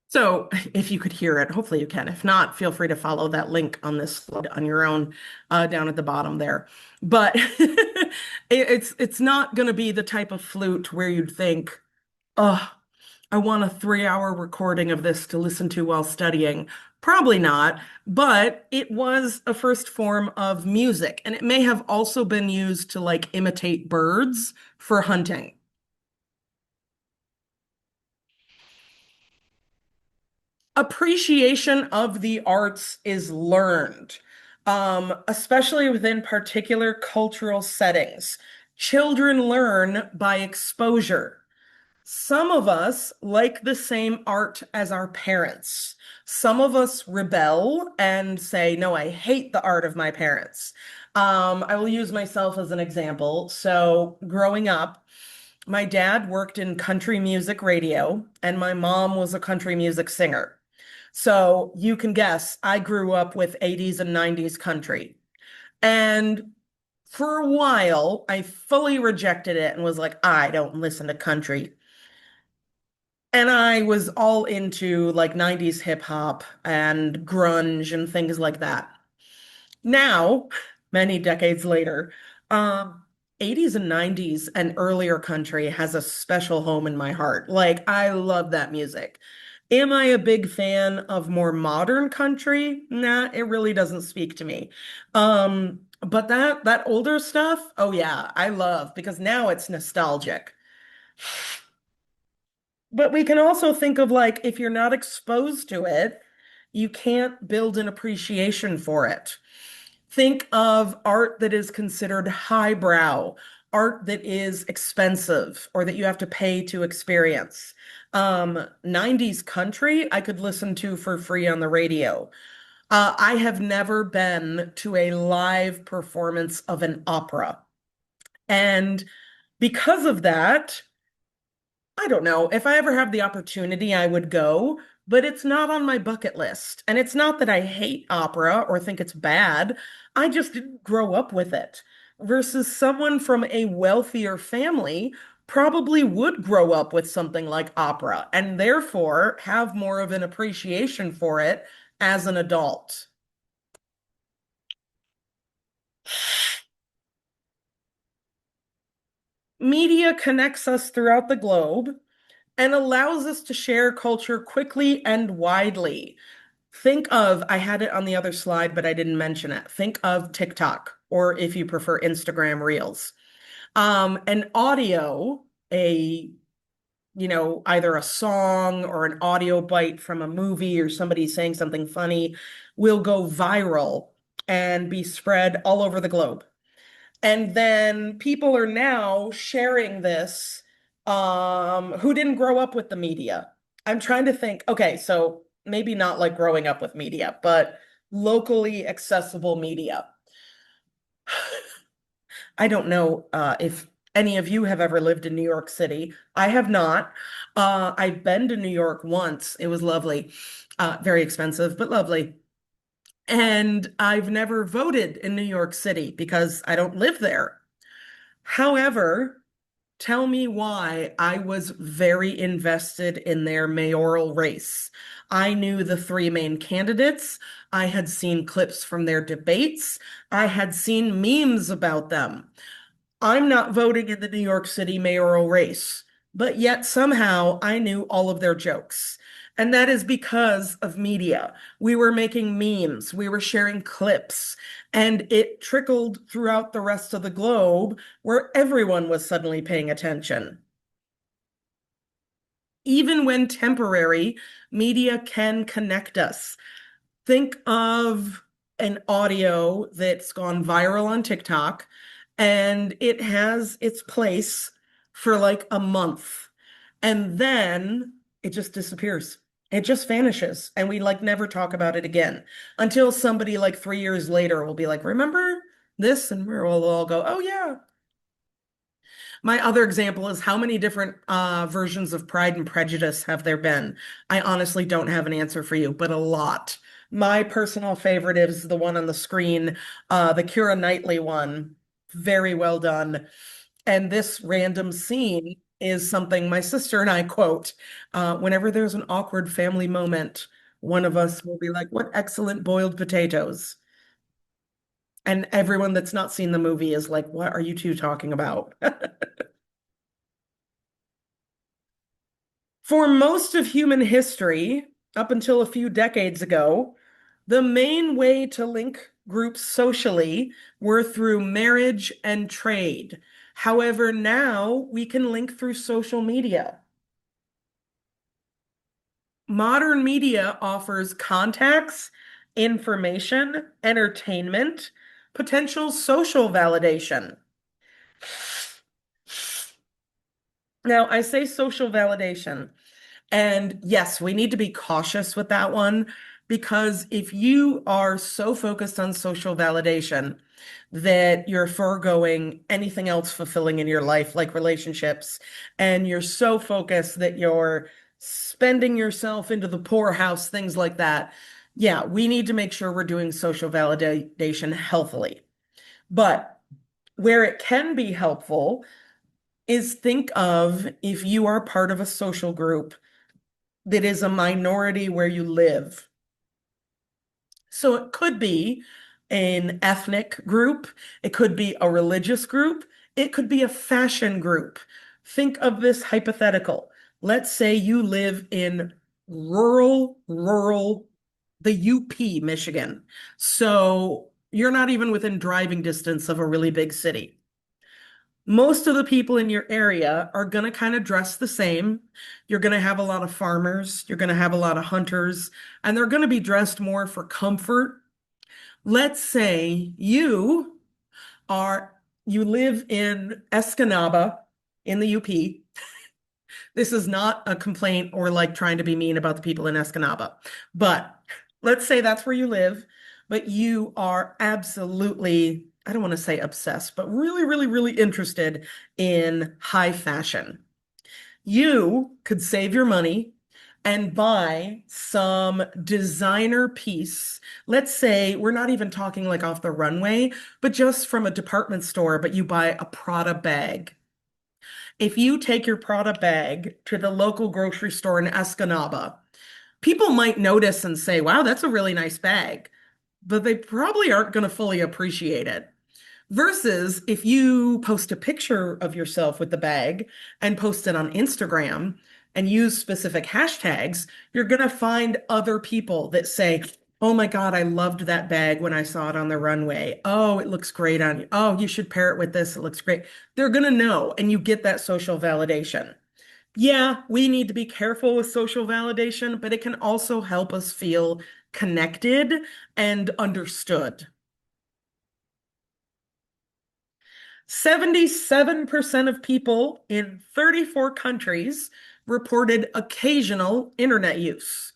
A: So if you could hear it, hopefully you can. If not, feel free to follow that link on this slide on your own down at the bottom there. But it's not going to be the type of flute where you'd think, oh, I want a 3-hour recording of this to listen to while studying. Probably not, but it was a first form of music, and it may have also been used to like imitate birds for hunting. Appreciation of the arts is learned, especially within particular cultural settings. Children learn by exposure. Some of us like the same art as our parents. Some of us rebel and say, no, I hate the art of my parents. I will use myself as an example. So, growing up, my dad worked in country music radio, and my mom was a country music singer. So, you can guess, I grew up with 80s and 90s country. And for a while, I fully rejected it and was like, I don't listen to country. And I was all into like 90s hip hop and grunge and things like that. Now, many decades later, 80s and 90s and earlier country has a special home in my heart. Like, I love that music. Am I a big fan of more modern country? Nah, it really doesn't speak to me. But that older stuff, oh yeah, I love because now it's nostalgic. But we can also think of like if you're not exposed to it, you can't build an appreciation for it. Think of art that is considered highbrow, art that is expensive or that you have to pay to experience. 90s country I could listen to for free on the radio. I have never been to a live performance of an opera. And because of that, I don't know. If I ever have the opportunity, I would go, but it's not on my bucket list. And it's not that I hate opera or think it's bad. I just didn't grow up with it. Versus someone from a wealthier family probably would grow up with something like opera and therefore have more of an appreciation for it as an adult. Media connects us throughout the globe and allows us to share culture quickly and widely. Think of, I had it on the other slide, but I didn't mention it. Think of TikTok, or if you prefer, Instagram Reels. An audio, either a song or an audio bite from a movie or somebody saying something funny will go viral and be spread all over the globe. And then people are now sharing this who didn't grow up with the media. I'm trying to think, okay, so maybe not like growing up with media, but locally accessible media. I don't know if any of you have ever lived in New York City. I have not. I've been to New York once. It was lovely. Very expensive, but lovely. And I've never voted in New York City because I don't live there. However, tell me why I was very invested in their mayoral race. I knew the three main candidates. I had seen clips from their debates. I had seen memes about them. I'm not voting in the New York City mayoral race, but yet somehow I knew all of their jokes. And that is because of media. We were making memes, we were sharing clips, and it trickled throughout the rest of the globe where everyone was suddenly paying attention. Even when temporary, media can connect us. Think of an audio that's gone viral on TikTok and it has its place for like a month. And then it just disappears. It just vanishes. And we like never talk about it again until somebody like 3 years later will be like, remember this? And we'll all go, oh, yeah. My other example is how many different versions of Pride and Prejudice have there been? I honestly don't have an answer for you, but a lot. My personal favorite is the one on the screen, the Keira Knightley one. Very well done. And this random scene is something my sister and I quote. Whenever there's an awkward family moment, one of us will be like, what excellent boiled potatoes. And everyone that's not seen the movie is like, what are you two talking about? For most of human history, up until a few decades ago, the main way to link groups socially were through marriage and trade. However, now we can link through social media. Modern media offers contacts, information, entertainment, potential social validation. Now, I say social validation. And yes, we need to be cautious with that one because if you are so focused on social validation that you're foregoing anything else fulfilling in your life, like relationships, and you're so focused that you're spending yourself into the poorhouse, things like that. Yeah, we need to make sure we're doing social validation healthily. But where it can be helpful is think of if you are part of a social group that is a minority where you live. So it could be an ethnic group, it could be a religious group, it could be a fashion group. Think of this hypothetical. Let's say you live in rural, the UP, Michigan. So you're not even within driving distance of a really big city. Most of the people in your area are going to kind of dress the same. You're going to have a lot of farmers, you're going to have a lot of hunters, and they're going to be dressed more for comfort. Let's say are you live in Escanaba in the UP. This is not a complaint or like trying to be mean about the people in Escanaba, but let's say that's where you live, but you are absolutely, I don't want to say obsessed, but really, really, really interested in high fashion. You could save your money and buy some designer piece. Let's say we're not even talking like off the runway, but just from a department store, but you buy a Prada bag. If you take your Prada bag to the local grocery store in Escanaba, people might notice and say, wow, that's a really nice bag, but they probably aren't going to fully appreciate it. Versus if you post a picture of yourself with the bag and post it on Instagram and use specific hashtags, you're going to find other people that say, oh my God, I loved that bag when I saw it on the runway. Oh, it looks great on you. Oh, you should pair it with this. It looks great. They're going to know, and you get that social validation. Yeah, we need to be careful with social validation, but it can also help us feel connected and understood. 77% of people in 34 countries reported occasional internet use.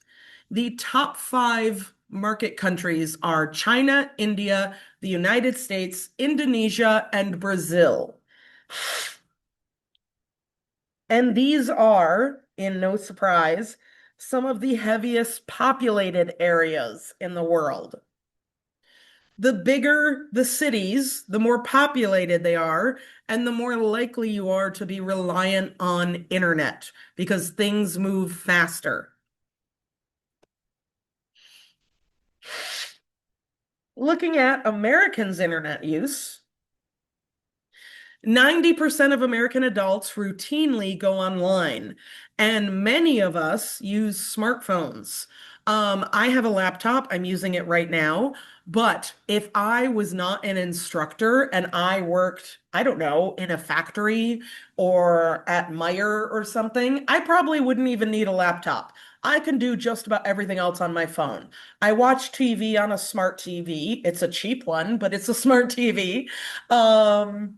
A: The top five market countries are China, India, the United States, Indonesia, and Brazil. And these are, in no surprise, some of the heaviest populated areas in the world. The bigger the cities, the more populated they are, and the more likely you are to be reliant on internet because things move faster. Looking at Americans' internet use, 90% of American adults routinely go online, and many of us use smartphones. I have a laptop, I'm using it right now, but if I was not an instructor and I worked, I don't know, in a factory or at Meyer or something, I probably wouldn't even need a laptop. I can do just about everything else on my phone. I watch TV on a smart TV. It's a cheap one, but it's a smart TV. Um,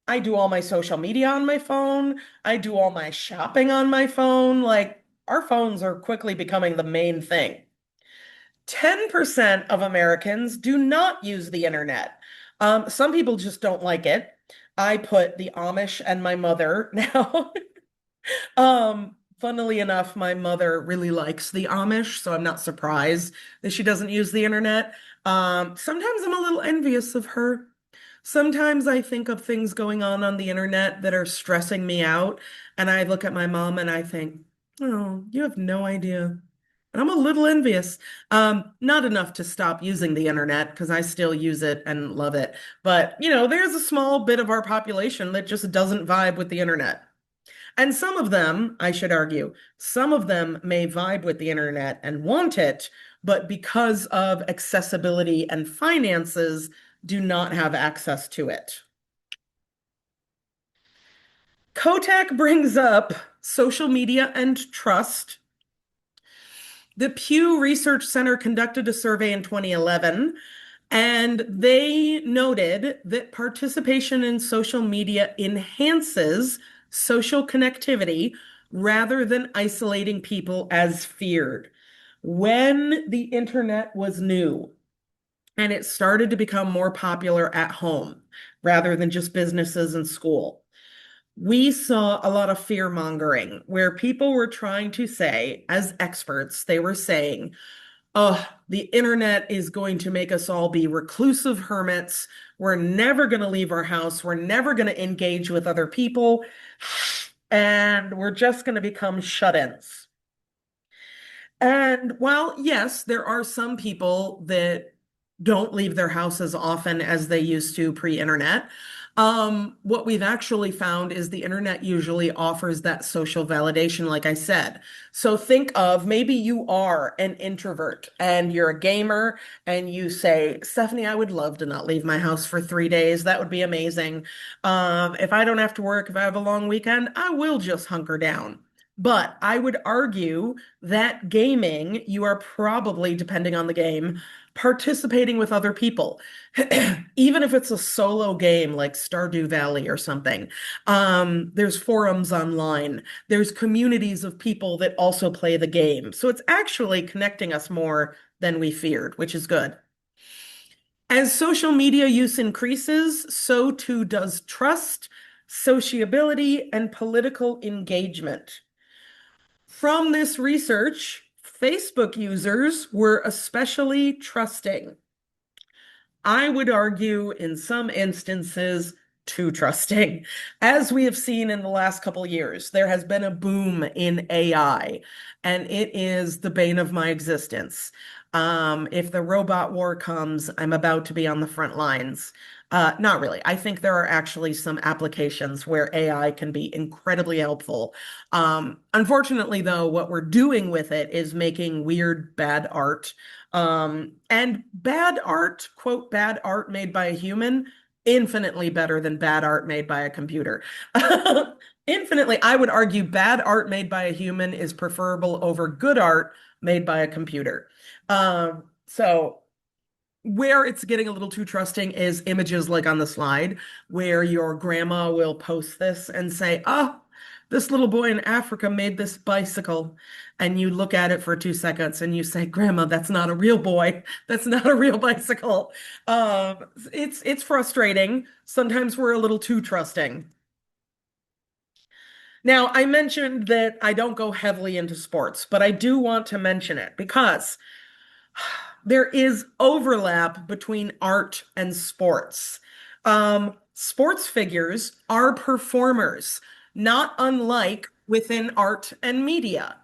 A: I do all my social media on my phone. I do all my shopping on my phone. Like, our phones are quickly becoming the main thing. 10% of Americans do not use the internet. Some people just don't like it. I put the Amish and my mother now. Funnily enough, my mother really likes the Amish, so I'm not surprised that she doesn't use the internet. Sometimes I'm a little envious of her. Sometimes I think of things going on the internet that are stressing me out, and I look at my mom and I think, oh, you have no idea. And I'm a little envious. Not enough to stop using the internet because I still use it and love it. But, there's a small bit of our population that just doesn't vibe with the internet. And some of them, I should argue, some of them may vibe with the internet and want it, but because of accessibility and finances, do not have access to it. Kotak brings up social media and trust. The Pew Research Center conducted a survey in 2011, and they noted that participation in social media enhances social connectivity rather than isolating people as feared. When the internet was new and it started to become more popular at home rather than just businesses and school, we saw a lot of fear mongering where people were trying to say, as experts, they were saying, oh, the internet is going to make us all be reclusive hermits. We're never going to leave our house. We're never going to engage with other people. And we're just going to become shut-ins. And while, yes, there are some people that don't leave their house as often as they used to pre-internet, What we've actually found is the internet usually offers that social validation, like I said. So think of maybe you are an introvert and you're a gamer and you say, Stephanie, I would love to not leave my house for 3 days. That would be amazing. If I don't have to work, if I have a long weekend, I will just hunker down. But I would argue that gaming, you are probably, depending on the game, participating with other people. Even if it's a solo game like Stardew Valley or something, there's forums online, there's communities of people that also play the game. So it's actually connecting us more than we feared, which is good. As social media use increases, so too does trust, sociability, and political engagement. From this research, Facebook users were especially trusting. I would argue in some instances too trusting. As we have seen in the last couple of years, there has been a boom in AI, and it is the bane of my existence. If the robot war comes, I'm about to be on the front lines. Not really. I think there are actually some applications where AI can be incredibly helpful. Unfortunately, though, what we're doing with it is making weird, bad art. And bad art, quote, bad art made by a human, infinitely better than bad art made by a computer. Infinitely, I would argue bad art made by a human is preferable over good art made by a computer. So where it's getting a little too trusting is images like on the slide, where your grandma will post this and say, oh, this little boy in Africa made this bicycle. And you look at it for 2 seconds and you say, Grandma, that's not a real boy. That's not a real bicycle. Um, it's frustrating. Sometimes we're a little too trusting. Now, I mentioned that I don't go heavily into sports, but I do want to mention it because there is overlap between art and sports. Sports figures are performers, not unlike within art and media.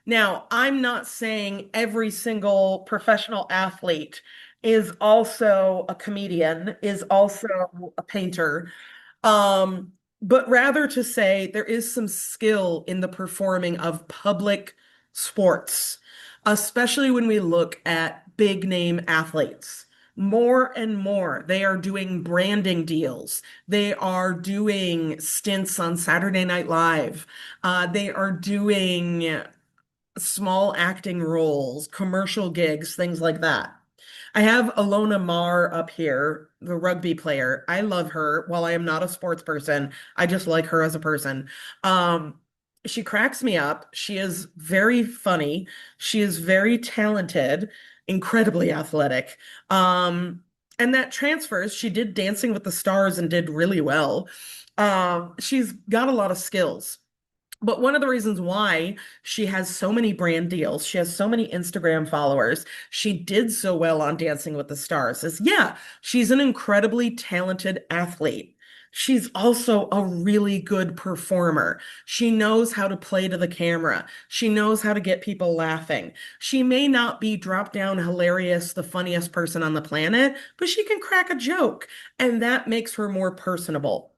A: Now, I'm not saying every single professional athlete is also a comedian, is also a painter, but rather to say there is some skill in the performing of public sports, especially when we look at big name athletes. More and more, they are doing branding deals. They are doing stints on Saturday Night Live. They are doing small acting roles, commercial gigs, things like that. I have Alona Mar up here, the rugby player. I love her. While I am not a sports person, I just like her as a person. Um, she cracks me up. She is very funny. She is very talented, incredibly athletic. And that transfers. She did Dancing with the Stars and did really well. She's got a lot of skills. But one of the reasons why she has so many brand deals, she has so many Instagram followers, she did so well on Dancing with the Stars is yeah, she's an incredibly talented athlete. She's also a really good performer. She knows how to play to the camera. She knows how to get people laughing. She may not be drop down hilarious, the funniest person on the planet, but she can crack a joke, and that makes her more personable.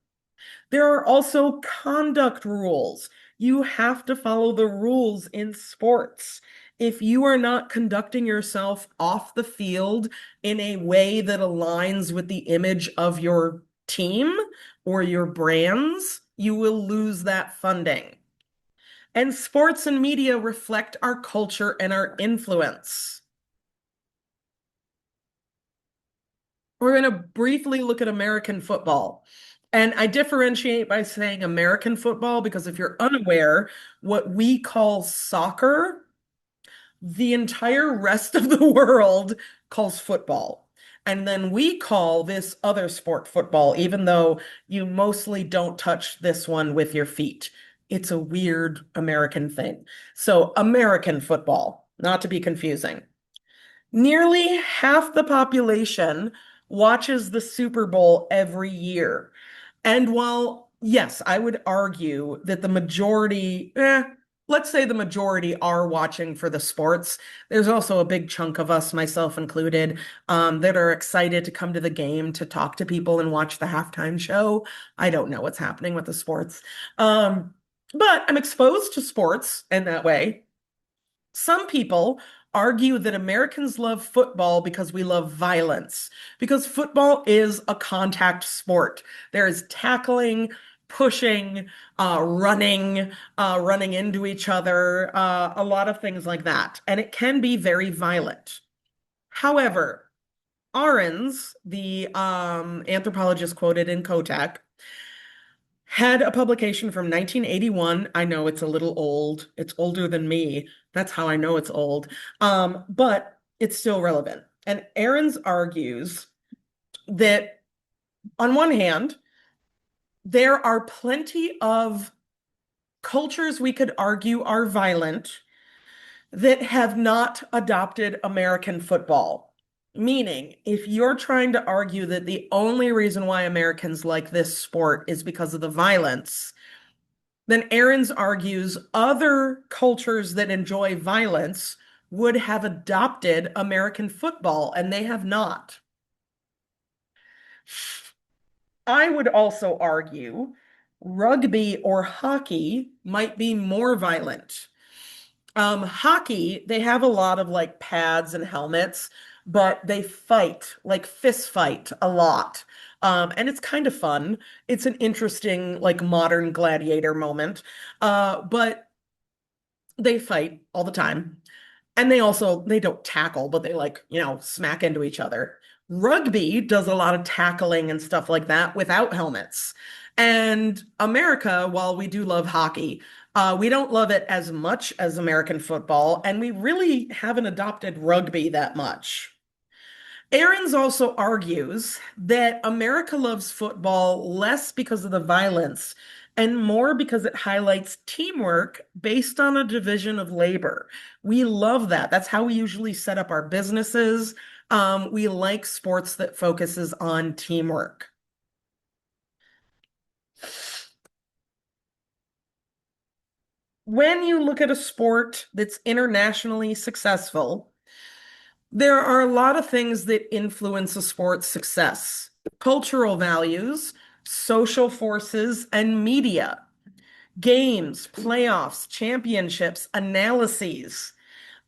A: There are also conduct rules. You have to follow the rules in sports. If you are not conducting yourself off the field in a way that aligns with the image of your team or your brands, you will lose that funding. And sports and media reflect our culture and our influence. We're going to briefly look at American football. And I differentiate by saying American football because if you're unaware, what we call soccer, the entire rest of the world calls football. And then we call this other sport football, even though you mostly don't touch this one with your feet. It's a weird American thing. So, American football, not to be confusing. Nearly half the population watches the Super Bowl every year. And while, yes, I would argue that the majority, let's say the majority are watching for the sports. There's also a big chunk of us, myself included, that are excited to come to the game to talk to people and watch the halftime show. I don't know what's happening with the sports. But I'm exposed to sports in that way. Some people argue that Americans love football because we love violence, because football is a contact sport. There is tackling, pushing, running into each other, a lot of things like that. And it can be very violent. However, Ahrens, the anthropologist quoted in Kotak, had a publication from 1981. I know it's a little old. It's older than me. That's how I know it's old. But it's still relevant. And Ahrens argues that on one hand, there are plenty of cultures we could argue are violent that have not adopted American football. Meaning, if you're trying to argue that the only reason why Americans like this sport is because of the violence, then Ahrens argues other cultures that enjoy violence would have adopted American football, and they have not. I would also argue rugby or hockey might be more violent. Hockey, they have a lot of like pads and helmets, but they fight, like fist fight a lot. And it's kind of fun. It's an interesting, like modern gladiator moment. But they fight all the time. And they don't tackle, but they like, smack into each other. Rugby does a lot of tackling and stuff like that without helmets. And America, while we do love hockey, we don't love it as much as American football, and we really haven't adopted rugby that much. Ahrens also argues that America loves football less because of the violence and more because it highlights teamwork based on a division of labor. We love that. That's how we usually set up our businesses. We like sports that focuses on teamwork. When you look at a sport that's internationally successful, there are a lot of things that influence a sport's success. Cultural values, social forces, and media. Games, playoffs, championships, analyses.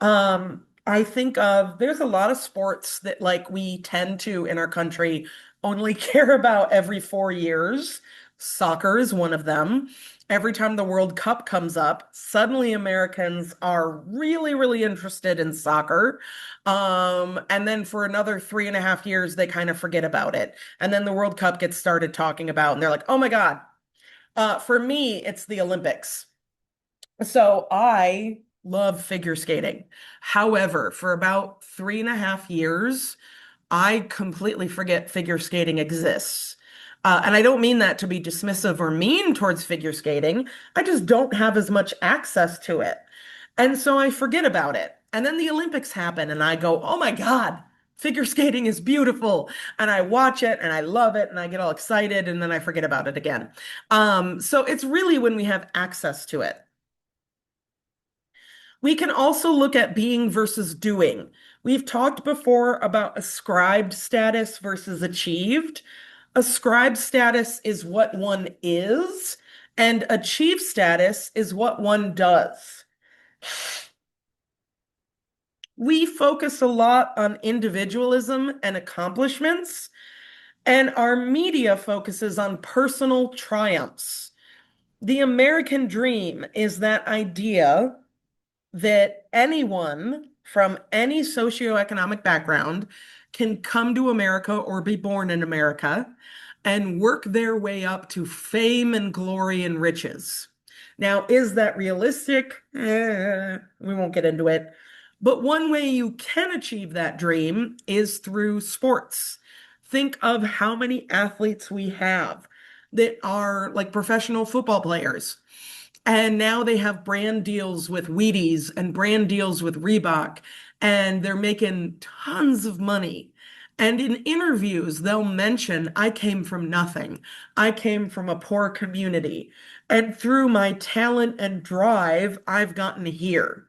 A: I think there's a lot of sports that like we tend to in our country only care about every 4 years. Soccer is one of them. Every time the World Cup comes up, suddenly Americans are really, really interested in soccer. And then for another 3.5 years, they kind of forget about it. And then the World Cup gets started talking about, and they're like, oh my God. For me, it's the Olympics. So I love figure skating. However, for about 3.5 years, I completely forget figure skating exists. And I don't mean that to be dismissive or mean towards figure skating. I just don't have as much access to it. And so I forget about it. And then the Olympics happen, and I go, oh my God, figure skating is beautiful. And I watch it and I love it and I get all excited, and then I forget about it again. So it's really when we have access to it. We can also look at being versus doing. We've talked before about ascribed status versus achieved. Ascribed status is what one is, and achieved status is what one does. We focus a lot on individualism and accomplishments, and our media focuses on personal triumphs. The American dream is that idea that anyone from any socioeconomic background can come to America or be born in America and work their way up to fame and glory and riches. Now, is that realistic? We won't get into it. But one way you can achieve that dream is through sports. Think of how many athletes we have that are like professional football players. And now they have brand deals with Wheaties and brand deals with Reebok, and they're making tons of money. And in interviews, they'll mention, I came from nothing. I came from a poor community. And through my talent and drive, I've gotten here.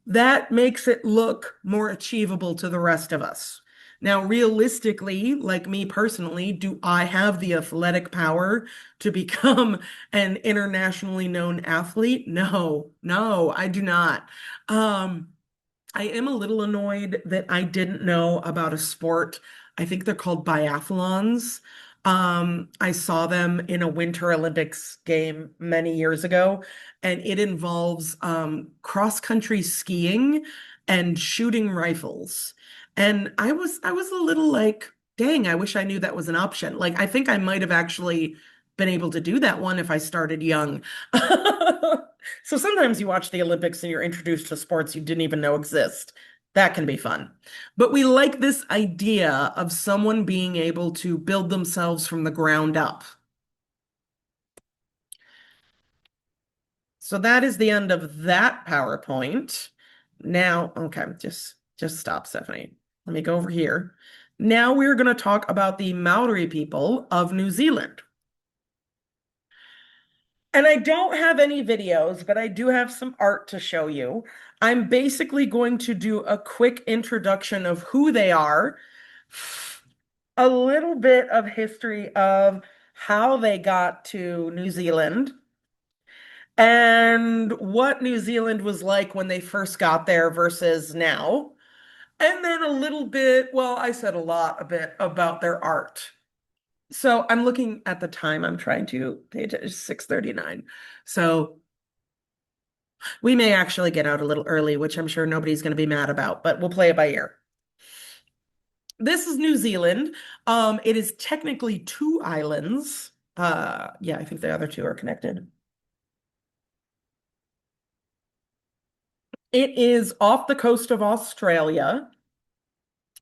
A: That makes it look more achievable to the rest of us. Now, realistically, like me personally, do I have the athletic power to become an internationally known athlete? No, no, I do not. Um, I am a little annoyed that I didn't know about a sport. I think they're called biathlons. I saw them in a Winter Olympics game many years ago, and it involves cross-country skiing and shooting rifles. And I was a little like, dang, I wish I knew that was an option. Like I think I might have actually been able to do that one if I started young. So sometimes you watch the Olympics and you're introduced to sports you didn't even know exist. That can be fun. But we like this idea of someone being able to build themselves from the ground up. So that is the end of that PowerPoint. Now, okay, just stop, Stephanie. Let me go over here. Now we're going to talk about the Maori people of New Zealand. And I don't have any videos, but I do have some art to show you. I'm basically going to do a quick introduction of who they are, a little bit of history of how they got to New Zealand, and what New Zealand was like when they first got there versus now. And then a little bit, well, I said a bit about their art. So I'm looking at the time. I'm trying to page 6:39. So we may actually get out a little early, which I'm sure nobody's going to be mad about, but we'll play it by ear. This is New Zealand. It is technically two islands. Yeah, I think the other two are connected. It is off the coast of Australia,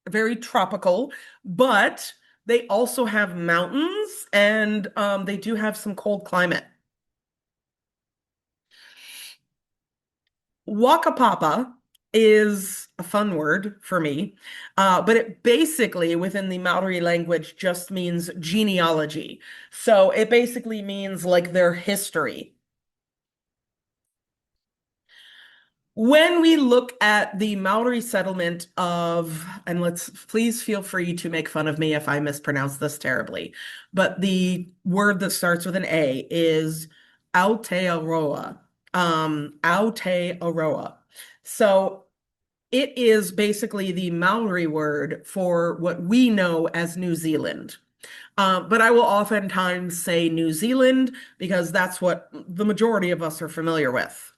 A: very tropical, but they also have mountains and they do have some cold climate. Wakapapa is a fun word for me, but it basically, within the Maori language, just means genealogy. So it basically means like their history. When we look at the Maori settlement of, and let's please feel free to make fun of me if I mispronounce this terribly, but the word that starts with an A is Aotearoa. Aotearoa. So it is basically the Maori word for what we know as New Zealand. But I will oftentimes say New Zealand because that's what the majority of us are familiar with.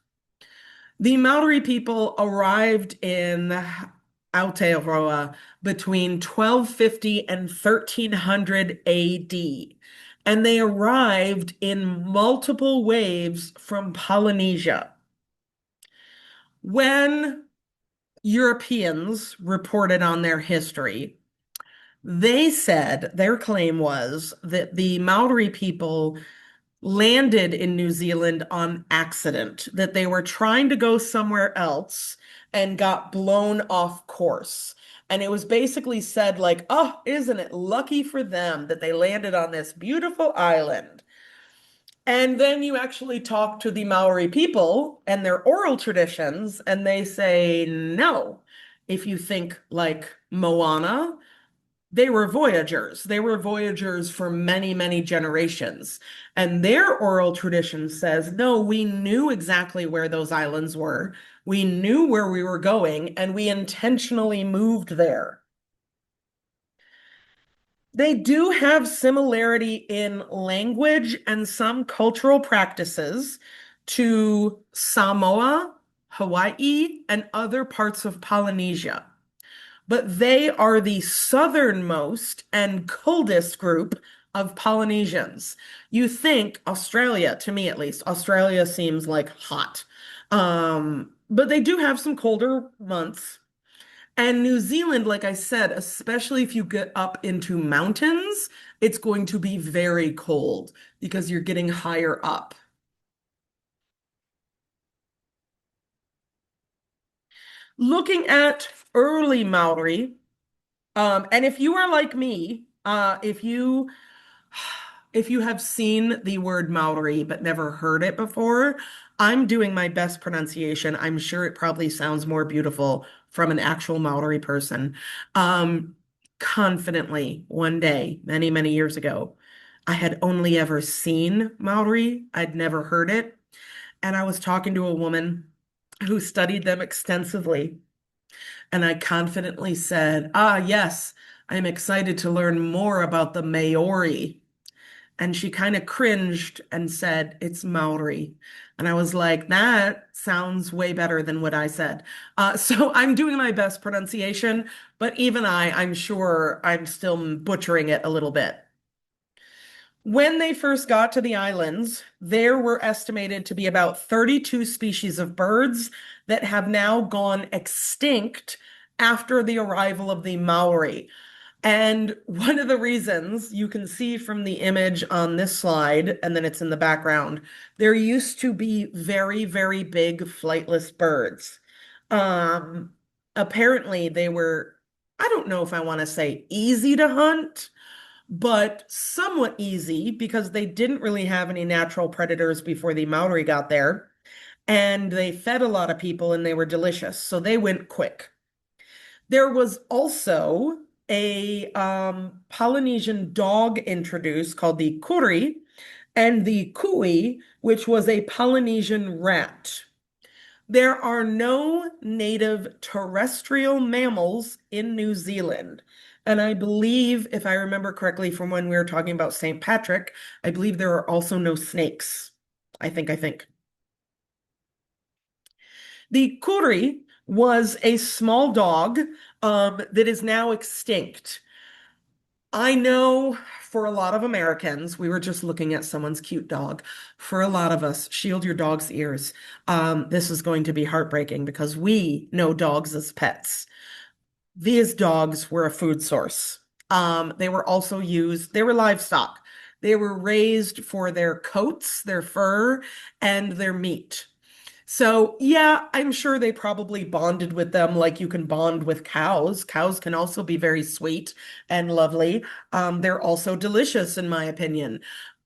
A: The Maori people arrived in Aotearoa between 1250 and 1300 AD, and they arrived in multiple waves from Polynesia. When Europeans reported on their history, they said their claim was that the Maori people landed in New Zealand on accident, that they were trying to go somewhere else and got blown off course. And it was basically said, like, oh, isn't it lucky for them that they landed on this beautiful island? And then you actually talk to the Maori people and their oral traditions, and they say, no. If you think like Moana, they were voyagers. They were voyagers for many, many generations. And their oral tradition says, no, we knew exactly where those islands were. We knew where we were going, and we intentionally moved there. They do have similarity in language and some cultural practices to Samoa, Hawaii, and other parts of Polynesia. But they are the southernmost and coldest group of Polynesians. You think Australia, to me at least, Australia seems like hot. But they do have some colder months. And New Zealand, like I said, especially if you get up into mountains, it's going to be very cold because you're getting higher up. Looking at early Maori, And if you are like me, if you have seen the word Maori but never heard it before, I'm doing my best pronunciation. I'm sure it probably sounds more beautiful from an actual Maori person. Um, Confidently, one day, many, many years ago, I had only ever seen Maori. I'd never heard it. And I was talking to a woman who studied them extensively. And I confidently said, "Ah, yes, I'm excited to learn more about the Maori." And she kind of cringed and said, "It's Maori." And I was like, that sounds way better than what I said. So I'm doing my best pronunciation, but even I'm sure I'm still butchering it a little bit. When they first got to the islands, there were estimated to be about 32 species of birds that have now gone extinct after the arrival of the Maori. And one of the reasons you can see from the image on this slide, and then it's in the background, there used to be very, very big flightless birds. Um, Apparently they were, I don't know if I want to say easy to hunt, but somewhat easy because they didn't really have any natural predators before the Maori got there. And they fed a lot of people and they were delicious. So they went quick. There was also a Polynesian dog introduced called the kuri and the kui, which was a Polynesian rat. There are no native terrestrial mammals in New Zealand. And I believe, if I remember correctly from when we were talking about St. Patrick, I believe there are also no snakes. I think. The kuri was a small dog that is now extinct. I know for a lot of Americans, we were just looking at someone's cute dog. For a lot of us, shield your dog's ears. This is going to be heartbreaking because we know dogs as pets. These dogs were a food source. They were also used, they were livestock. They were raised for their coats, their fur, and their meat. So, yeah, I'm sure they probably bonded with them like you can bond with cows. Cows can also be very sweet and lovely. They're also delicious, in my opinion.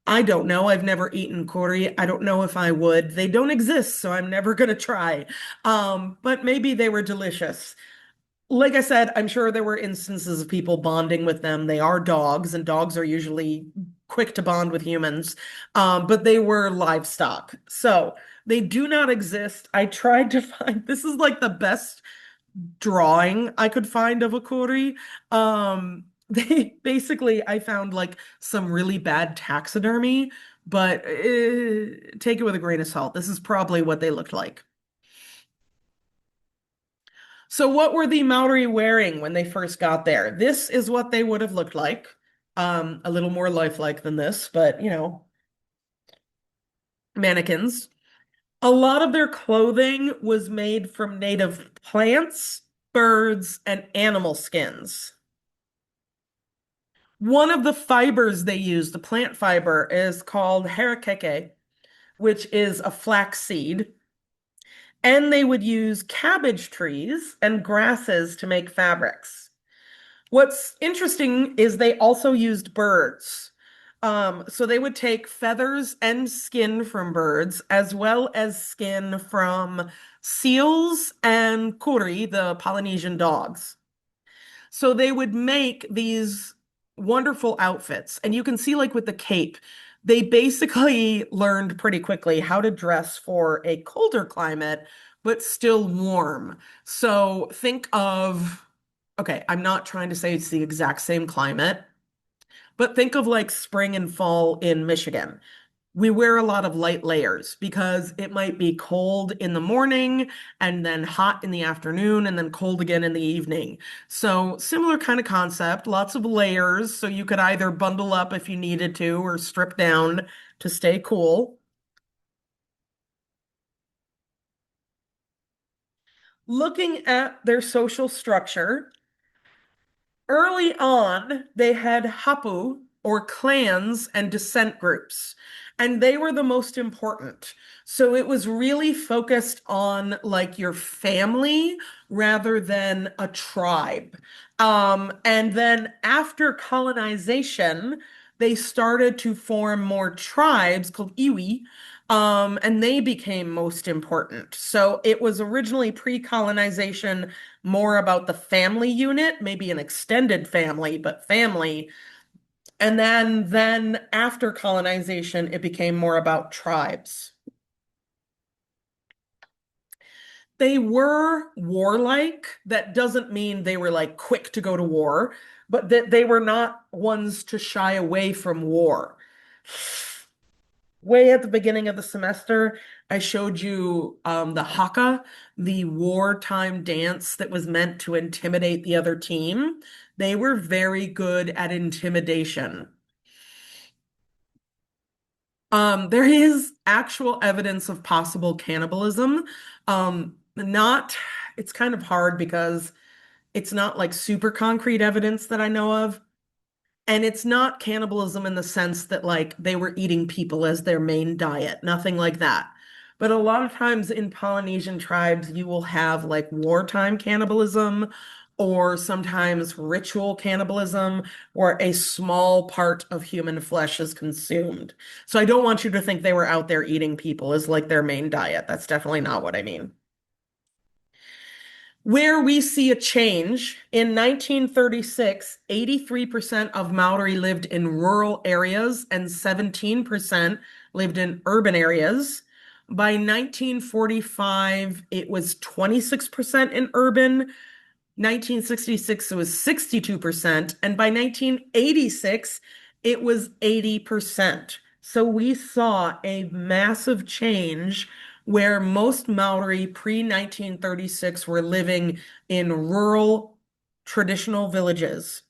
A: I don't know. I've never eaten kori. I don't know if I would. They don't exist, so I'm never going to try. But maybe they were delicious. Like I said, I'm sure there were instances of people bonding with them. They are dogs, and dogs are usually quick to bond with humans, but they were livestock. So they do not exist. I tried to find, this is like the best drawing I could find of a kori. They basically, I found like some really bad taxidermy, but take it with a grain of salt. This is probably what they looked like. So what were the Maori wearing when they first got there? This is what they would have looked like. A little more lifelike than this, but mannequins. A lot of their clothing was made from native plants, birds, and animal skins. One of the fibers they use, the plant fiber, is called harakeke, which is a flax seed. And they would use cabbage trees and grasses to make fabrics. What's interesting is they also used birds. So they would take feathers and skin from birds, as well as skin from seals and kuri, the Polynesian dogs. So they would make these wonderful outfits. And you can see, like with the cape, they basically learned pretty quickly how to dress for a colder climate, but still warm. So think of, okay, I'm not trying to say it's the exact same climate, but think of like spring and fall in Michigan. We wear a lot of light layers because it might be cold in the morning and then hot in the afternoon and then cold again in the evening. So similar kind of concept, lots of layers. So you could either bundle up if you needed to or strip down to stay cool. Looking at their social structure, early on, they had hapu, or clans and descent groups. And they were the most important. So it was really focused on like your family rather than a tribe. And then after colonization, they started to form more tribes called iwi, and they became most important. So it was originally pre-colonization more about the family unit, maybe an extended family, but family. And then after colonization, it became more about tribes. They were warlike. That doesn't mean they were like quick to go to war, but that they were not ones to shy away from war. Way at the beginning of the semester, I showed you the haka, the wartime dance that was meant to intimidate the other team. They were very good at intimidation. There is actual evidence of possible cannibalism. Not, it's kind of hard because it's not like super concrete evidence that I know of. And it's not cannibalism in the sense that like they were eating people as their main diet, nothing like that. But a lot of times in Polynesian tribes, you will have like wartime cannibalism or sometimes ritual cannibalism where a small part of human flesh is consumed. So I don't want you to think they were out there eating people as like their main diet. That's definitely not what I mean. Where we see a change, in 1936, 83% of Maori lived in rural areas and 17% lived in urban areas. By 1945, it was 26% in urban. 1966, it was 62%. And by 1986, it was 80%. So we saw a massive change where most Maori pre-1936 were living in rural traditional villages.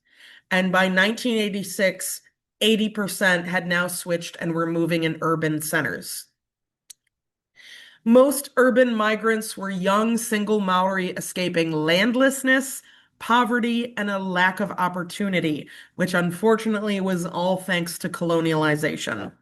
A: And by 1986, 80% had now switched and were moving in urban centers. Most urban migrants were young single Maori escaping landlessness, poverty, and a lack of opportunity, which unfortunately was all thanks to colonialization.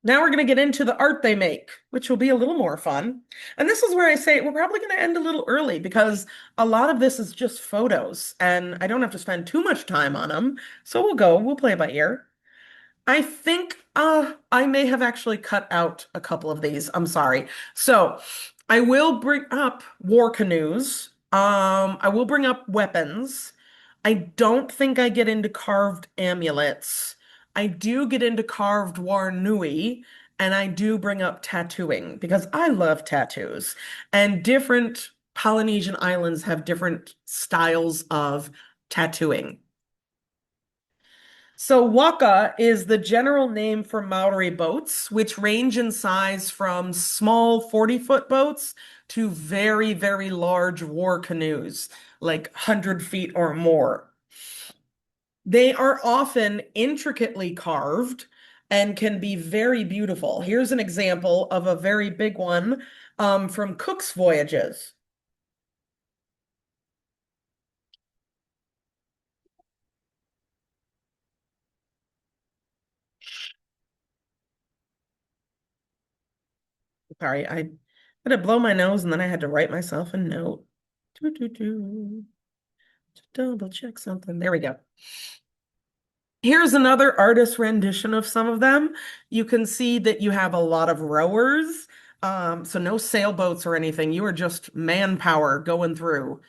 A: Now we're going to get into the art they make, which will be a little more fun. And this is where I say we're probably going to end a little early because a lot of this is just photos and I don't have to spend too much time on them. So we'll play by ear. I think I may have actually cut out a couple of these. I'm sorry. So I will bring up war canoes. I will bring up weapons. I don't think I get into carved amulets. I do get into carved war nui, and I do bring up tattooing because I love tattoos. And different Polynesian islands have different styles of tattooing. So waka is the general name for Maori boats, which range in size from small 40-foot boats to very, very large war canoes, like 100 feet or more. They are often intricately carved and can be very beautiful. Here's an example of a very big one from Cook's Voyages. Sorry, I had to blow my nose and then I had to write myself a note. Doo, doo, doo. To double check something. There we go. Here's another artist rendition of some of them. You can see that you have a lot of rowers. So no sailboats or anything. You are just manpower going through.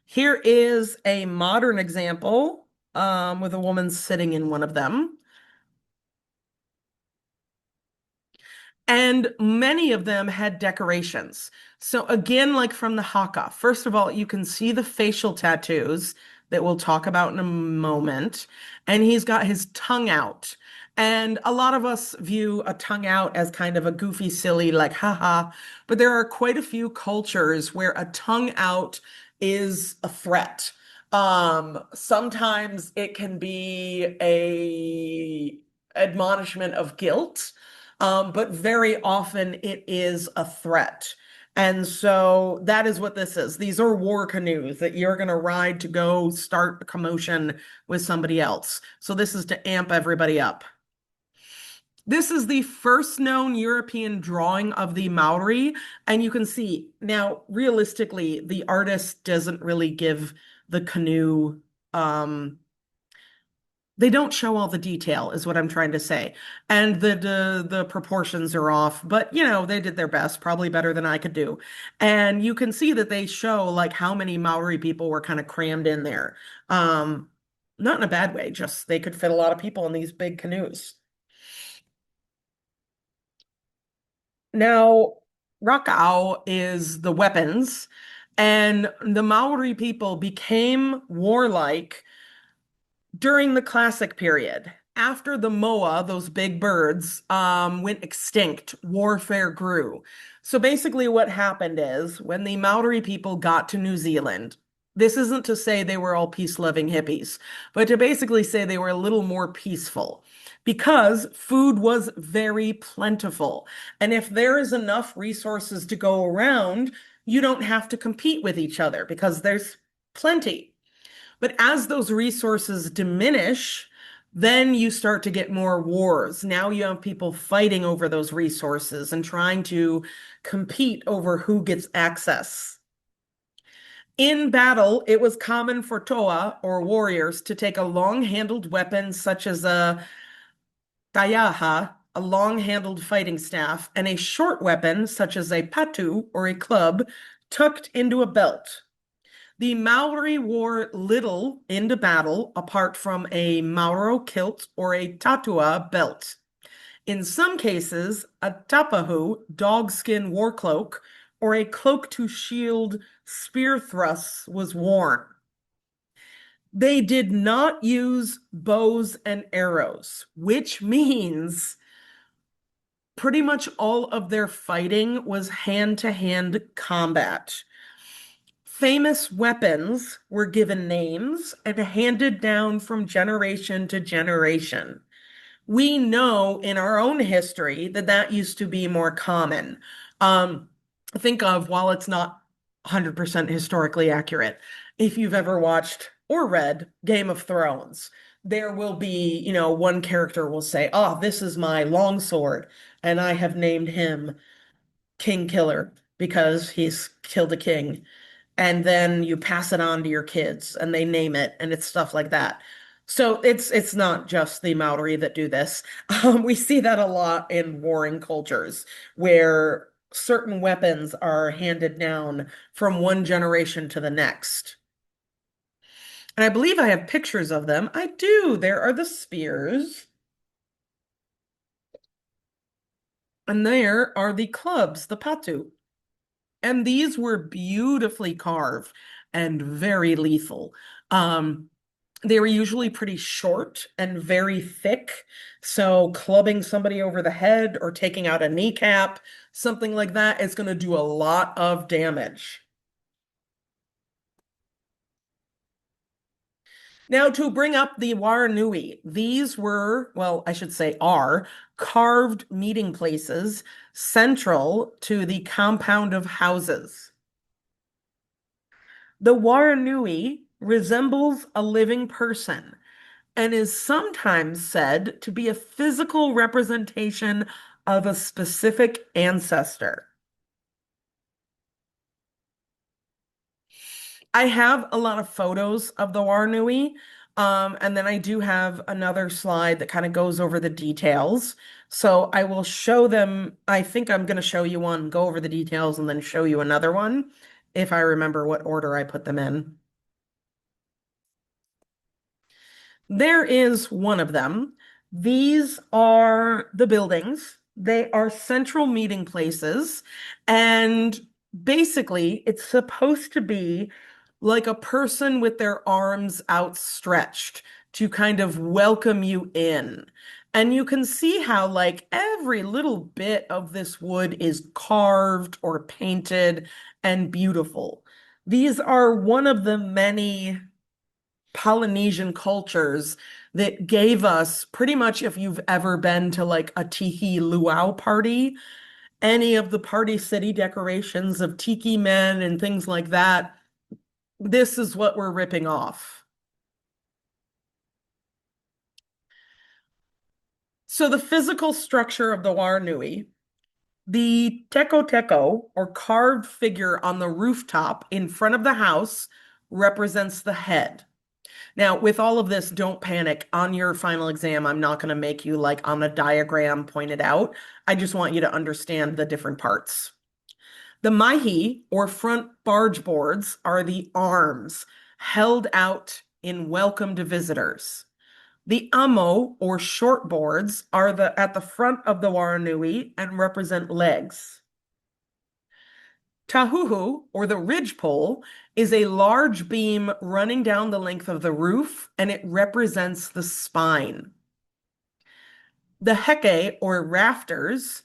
A: Here is a modern example with a woman sitting in one of them. And many of them had decorations. So again, like from the haka, first of all, you can see the facial tattoos that we'll talk about in a moment. And he's got his tongue out. And a lot of us view a tongue out as kind of a goofy, silly, like, haha. But there are quite a few cultures where a tongue out is a threat. Sometimes it can be a admonishment of guilt. but very often it is a threat. And so that is what this is. These are war canoes that you're going to ride to go start a commotion with somebody else. So this is to amp everybody up. This is the first known European drawing of the Maori, and you can see now, realistically, the artist doesn't really give the canoe, they don't show all the detail, is what I'm trying to say. And the proportions are off, but you know, they did their best, probably better than I could do. And you can see that they show like how many Maori people were kind of crammed in there. Um, Not in a bad way, just they could fit a lot of people in these big canoes. Now, Rakau is the weapons, and the Maori people became warlike during the Classic period. After the moa, those big birds, went extinct, warfare grew. So basically, what happened is when the Maori people got to New Zealand, this isn't to say they were all peace-loving hippies, but to basically say they were a little more peaceful because food was very plentiful. And if there is enough resources to go around, you don't have to compete with each other because there's plenty. But as those resources diminish, then you start to get more wars. Now you have people fighting over those resources and trying to compete over who gets access. In battle, it was common for toa, or warriors, to take a long-handled weapon such as a tayaha, a long-handled fighting staff, and a short weapon such as a patu, or a club, tucked into a belt. The Maori wore little into battle apart from a Mauro kilt or a tatua belt. In some cases, a tapahu, dogskin war cloak, or a cloak to shield spear thrusts was worn. They did not use bows and arrows, which means pretty much all of their fighting was hand-to-hand combat. Famous weapons were given names and handed down from generation to generation. We know in our own history that that used to be more common. Think of, while it's not 100% historically accurate, if you've ever watched or read Game of Thrones, there will be, you know, one character will say, "Oh, this is my longsword, and I have named him King Killer because he's killed a king." And then you pass it on to your kids and they name it, and it's stuff like that. So it's not just the Maori that do this. We see that a lot in warring cultures where certain weapons are handed down from one generation to the next. And I believe I have pictures of them. I do. There are the spears. And there are the clubs, the patu. And these were beautifully carved and very lethal. They were usually pretty short and very thick. So clubbing somebody over the head or taking out a kneecap, something like that, is going to do a lot of damage. Now, to bring up the Waranui, these were, well, I should say are, carved meeting places central to the compound of houses. The Waranui resembles a living person and is sometimes said to be a physical representation of a specific ancestor. I have a lot of photos of the Waranui, and then I do have another slide that kind of goes over the details. So I will show them. I think I'm going to show you one, go over the details, and then show you another one if I remember what order I put them in. There is one of them. These are the buildings. They are central meeting places. And basically, it's supposed to be like a person with their arms outstretched to kind of welcome you in. And you can see how, like, every little bit of this wood is carved or painted and beautiful. These are one of the many Polynesian cultures that gave us pretty much, if you've ever been to like a tiki luau party, any of the party city decorations of tiki men and things like that, this is what we're ripping off. So the physical structure of the Waranui, the teko teko, or carved figure on the rooftop in front of the house, represents the head. Now, with all of this, don't panic. On your final exam, I'm not going to make you like on a diagram point it out. I just want you to understand the different parts. The mahi, or front barge boards, are the arms held out in welcome to visitors. The amo, or short boards, are at the front of the Waranui and represent legs. Tahuhu, or the ridge pole, is a large beam running down the length of the roof, and it represents the spine. The heke, or rafters,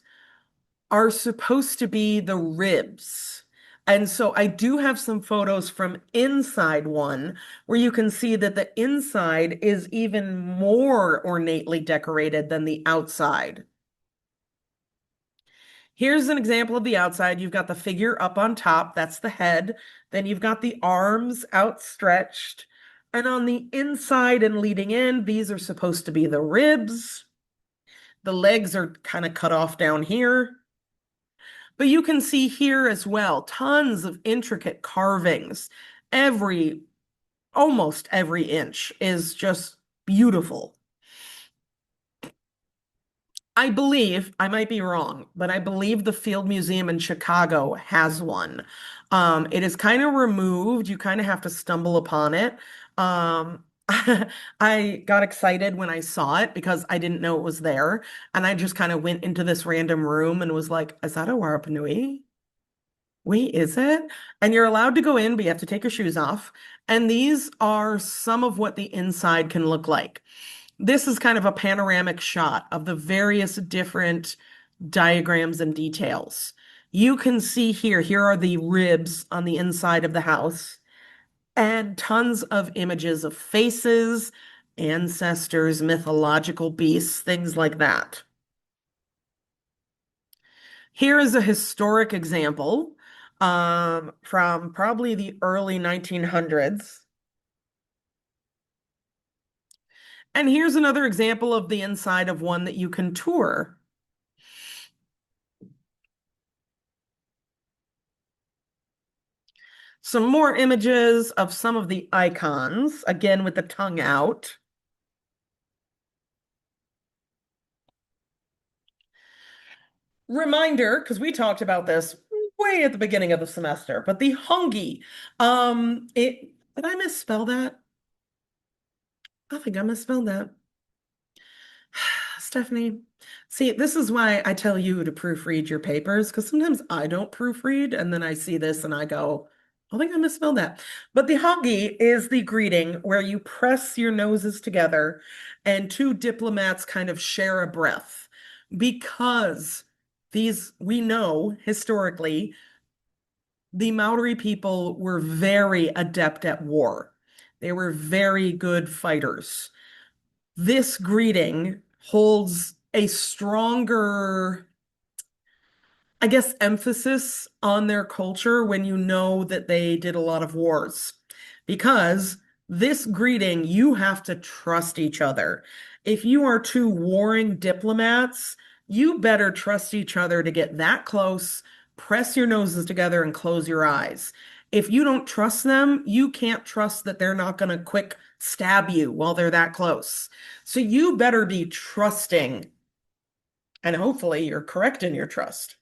A: are supposed to be the ribs. And so I do have some photos from inside one where you can see that the inside is even more ornately decorated than the outside. Here's an example of the outside. You've got the figure up on top, that's the head. Then you've got the arms outstretched. And on the inside and leading in, these are supposed to be the ribs. The legs are kind of cut off down here. But you can see here as well, tons of intricate carvings. Almost every inch is just beautiful. I believe, I might be wrong, but I believe the Field Museum in Chicago has one. It is kind of removed. You kind of have to stumble upon it. I got excited when I saw it because I didn't know it was there. And I just kind of went into this random room and was like, is that a Warapanui? Wait, is it? And you're allowed to go in, but you have to take your shoes off. And these are some of what the inside can look like. This is kind of a panoramic shot of the various different diagrams and details. You can see here are the ribs on the inside of the house, and tons of images of faces, ancestors, mythological beasts, things like that. Here is a historic example from probably the early 1900s. And here's another example of the inside of one that you can tour. Some more images of some of the icons, again with the tongue out. Reminder, because we talked about this way at the beginning of the semester, but the hongi, did I misspell that? I think I misspelled that. Stephanie, see, this is why I tell you to proofread your papers, because sometimes I don't proofread, and then I see this and I go, I think I misspelled that. But the hongi is the greeting where you press your noses together and two diplomats kind of share a breath. Because we know historically, the Maori people were very adept at war. They were very good fighters. This greeting holds a stronger, I guess, emphasis on their culture when you know that they did a lot of wars. Because this greeting, you have to trust each other. If you are two warring diplomats, you better trust each other to get that close, press your noses together, and close your eyes. If you don't trust them, you can't trust that they're not going to quick stab you while they're that close. So you better be trusting, and hopefully you're correct in your trust.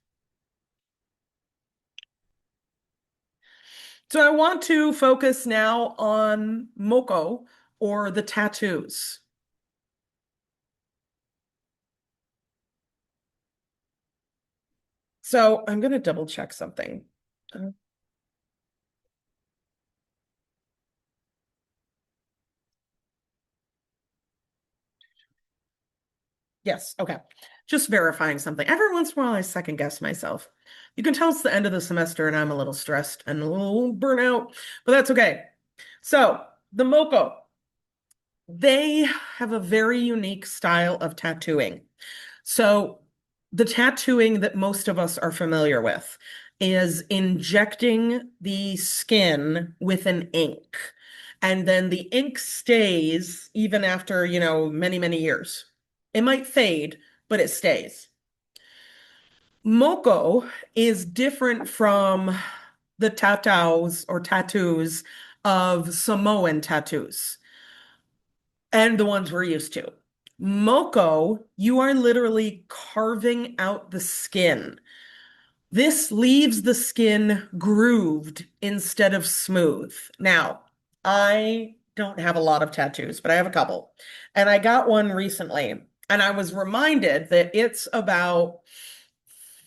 A: So I want to focus now on moko, or the tattoos. So I'm going to double check something. Yes, okay. Just verifying something. Every once in a while, I second guess myself. You can tell it's the end of the semester and I'm a little stressed and a little burnout, but that's okay. So, the moko. They have a very unique style of tattooing. So, the tattooing that most of us are familiar with is injecting the skin with an ink. And then the ink stays even after, many, many years. It might fade, but it stays. Moko is different from the tattoos of Samoan tattoos and the ones we're used to. Moko, you are literally carving out the skin. This leaves the skin grooved instead of smooth. Now, I don't have a lot of tattoos, but I have a couple. And I got one recently, and I was reminded that it's about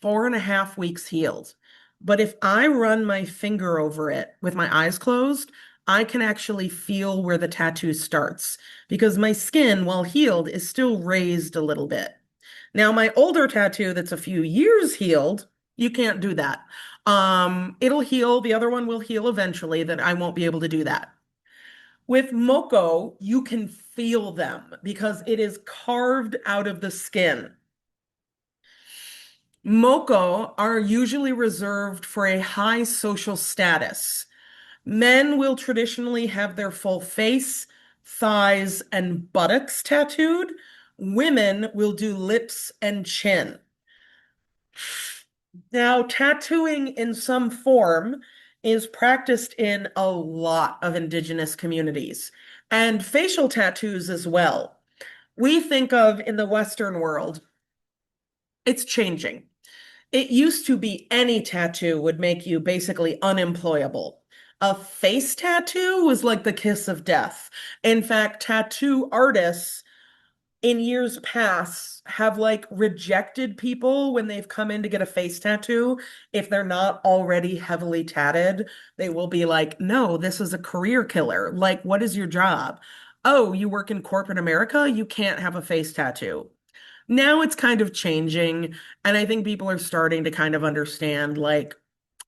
A: 4.5 weeks healed. But if I run my finger over it with my eyes closed, I can actually feel where the tattoo starts because my skin, while healed, is still raised a little bit. Now, my older tattoo that's a few years healed, you can't do that. It'll heal. The other one will heal eventually, that I won't be able to do that. With Moko, you can feel them because it is carved out of the skin. Moko are usually reserved for a high social status. Men will traditionally have their full face, thighs, and buttocks tattooed. Women will do lips and chin. Now, tattooing in some form is practiced in a lot of indigenous communities, and facial tattoos as well. We think of in the Western world, it's changing. It used to be any tattoo would make you basically unemployable. A face tattoo was like the kiss of death. In fact, tattoo artists in years past have like rejected people when they've come in to get a face tattoo. If they're not already heavily tatted, they will be like, no, this is a career killer. Like, what is your job? Oh, you work in corporate America? You can't have a face tattoo. Now it's kind of changing, and I think people are starting to kind of understand like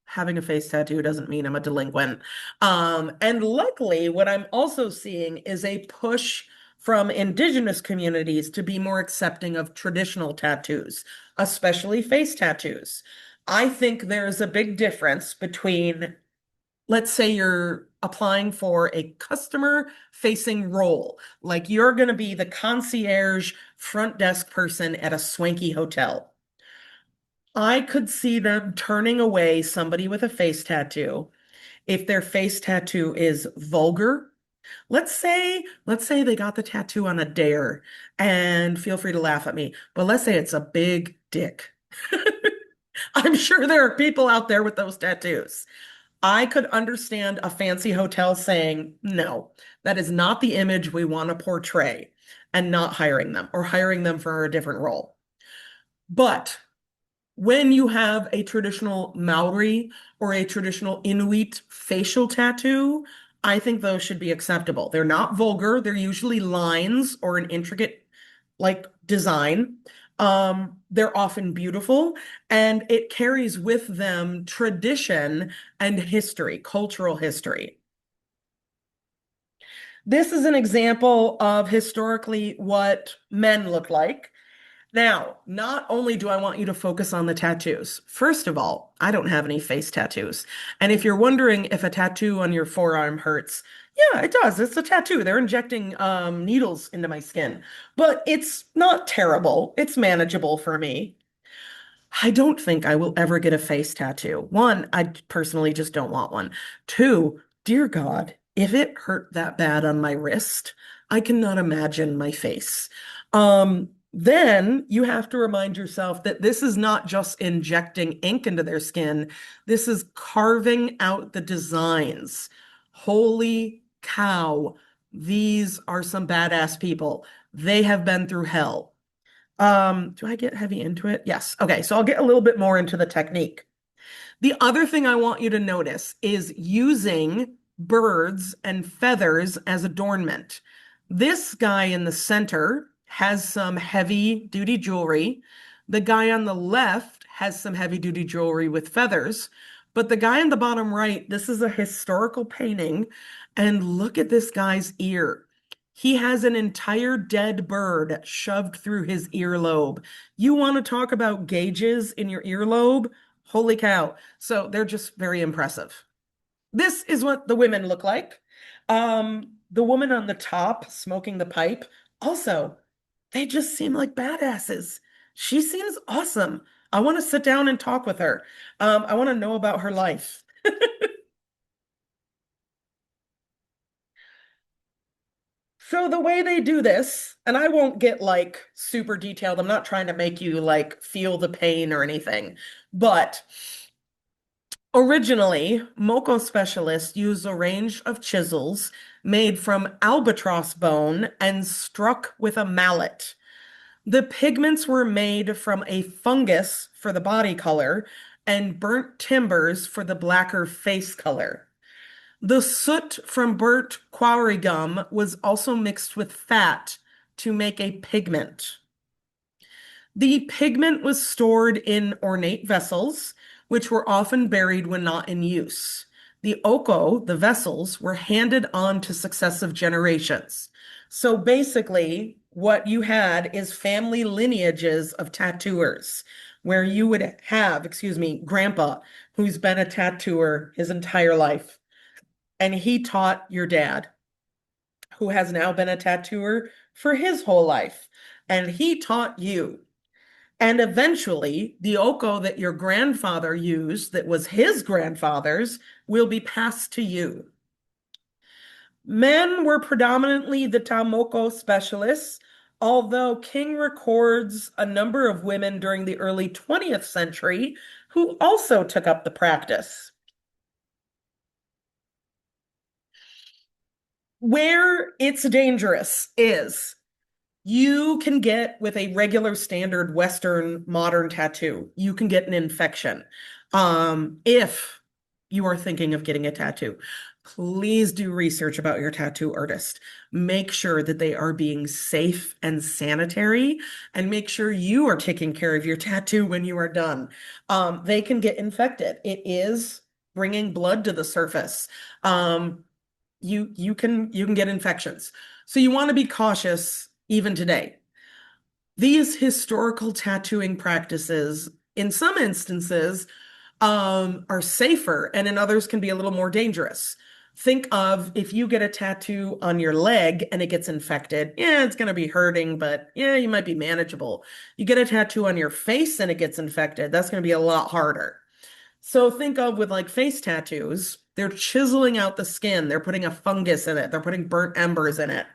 A: having a face tattoo doesn't mean I'm a delinquent. And luckily, what I'm also seeing is a push from indigenous communities to be more accepting of traditional tattoos, especially face tattoos. I think there's a big difference between, let's say you're applying for a customer facing role, like you're going to be the concierge front desk person at a swanky hotel. I could see them turning away somebody with a face tattoo if their face tattoo is vulgar. Let's say they got the tattoo on a dare, and feel free to laugh at me, but let's say it's a big dick. I'm sure there are people out there with those tattoos. I could understand a fancy hotel saying, no, that is not the image we want to portray, and not hiring them or hiring them for a different role. But when you have a traditional Maori or a traditional Inuit facial tattoo, I think those should be acceptable. They're not vulgar. They're usually lines or an intricate like design. They're often beautiful, and it carries with them tradition and history, cultural history. This is an example of historically what men look like. Now, not only do I want you to focus on the tattoos, first of all, I don't have any face tattoos. And if you're wondering if a tattoo on your forearm hurts, yeah, it does. It's a tattoo. They're injecting needles into my skin, but it's not terrible. It's manageable for me. I don't think I will ever get a face tattoo. One, I personally just don't want one. Two, dear God, if it hurt that bad on my wrist, I cannot imagine my face. Then you have to remind yourself that this is not just injecting ink into their skin, this is carving out the designs. Holy cow, these are some badass people. They have been through hell. Do I get heavy into it? Yes. Okay, so I'll get a little bit more into the technique. The other thing I want you to notice is using birds and feathers as adornment. This guy in the center has some heavy duty jewelry. The guy on the left has some heavy duty jewelry with feathers. But the guy in the bottom right, this is a historical painting. And look at this guy's ear. He has an entire dead bird shoved through his earlobe. You want to talk about gauges in your earlobe? Holy cow. So they're just very impressive. This is what the women look like. The woman on the top smoking the pipe, also, they just seem like badasses. She seems awesome. I want to sit down and talk with her. I want to know about her life. So the way they do this, and I won't get like super detailed. I'm not trying to make you like feel the pain or anything, but originally, Moko specialists used a range of chisels made from albatross bone and struck with a mallet. The pigments were made from a fungus for the body color and burnt timbers for the blacker face color. The soot from burnt quarry gum was also mixed with fat to make a pigment. The pigment was stored in ornate vessels, which were often buried when not in use. The oko, the vessels, were handed on to successive generations. So basically, what you had is family lineages of tattooers, where you would have, excuse me, grandpa, who's been a tattooer his entire life. And he taught your dad, who has now been a tattooer for his whole life. And he taught you. And eventually, the oko that your grandfather used, that was his grandfather's, will be passed to you. Men were predominantly the tamoko specialists, although King records a number of women during the early 20th century who also took up the practice. Where it's dangerous is you can get with a regular standard Western modern tattoo, you can get an infection. If you are thinking of getting a tattoo, please do research about your tattoo artist. Make sure that they are being safe and sanitary, and make sure you are taking care of your tattoo when you are done. They can get infected. It is bringing blood to the surface. You can get infections. So you want to be cautious even today. These historical tattooing practices, in some instances, are safer, and in others can be a little more dangerous. Think of if you get a tattoo on your leg and it gets infected, yeah, it's going to be hurting, but yeah, you might be manageable. You get a tattoo on your face and it gets infected, that's going to be a lot harder. So think of with like face tattoos, they're chiseling out the skin, they're putting a fungus in it, they're putting burnt embers in it.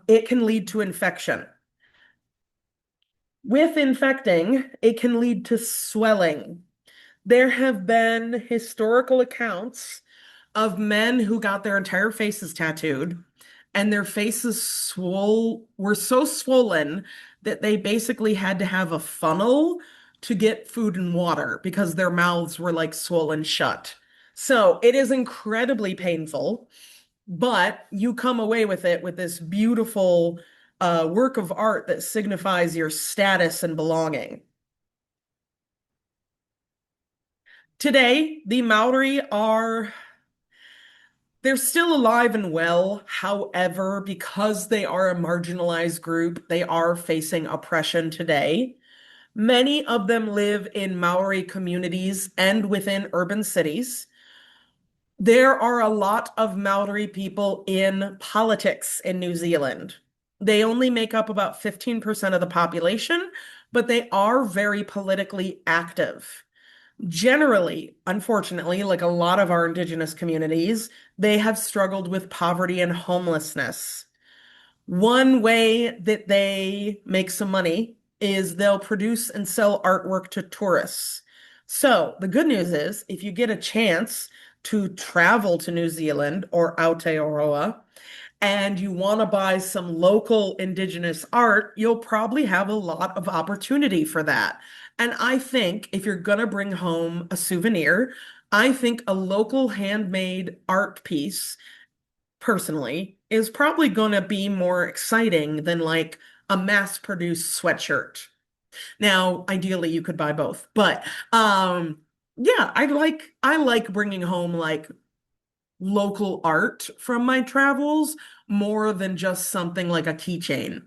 A: It can lead to infection. With infecting, it can lead to swelling. There have been historical accounts of men who got their entire faces tattooed, and their faces were so swollen that they basically had to have a funnel to get food and water because their mouths were like swollen shut. So it is incredibly painful, but you come away with it with this beautiful work of art that signifies your status and belonging. Today, the Maori they're still alive and well. However, because they are a marginalized group, they are facing oppression today. Many of them live in Maori communities and within urban cities. There are a lot of Maori people in politics in New Zealand. They only make up about 15% of the population, but they are very politically active. Generally, unfortunately, like a lot of our indigenous communities, they have struggled with poverty and homelessness. One way that they make some money is they'll produce and sell artwork to tourists. So the good news is if you get a chance to travel to New Zealand or Aotearoa and you want to buy some local indigenous art, you'll probably have a lot of opportunity for that. And I think if you're going to bring home a souvenir, I think a local handmade art piece, personally, is probably going to be more exciting than like a mass-produced sweatshirt. Now, ideally, you could buy both, but yeah, I like bringing home like local art from my travels more than just something like a keychain.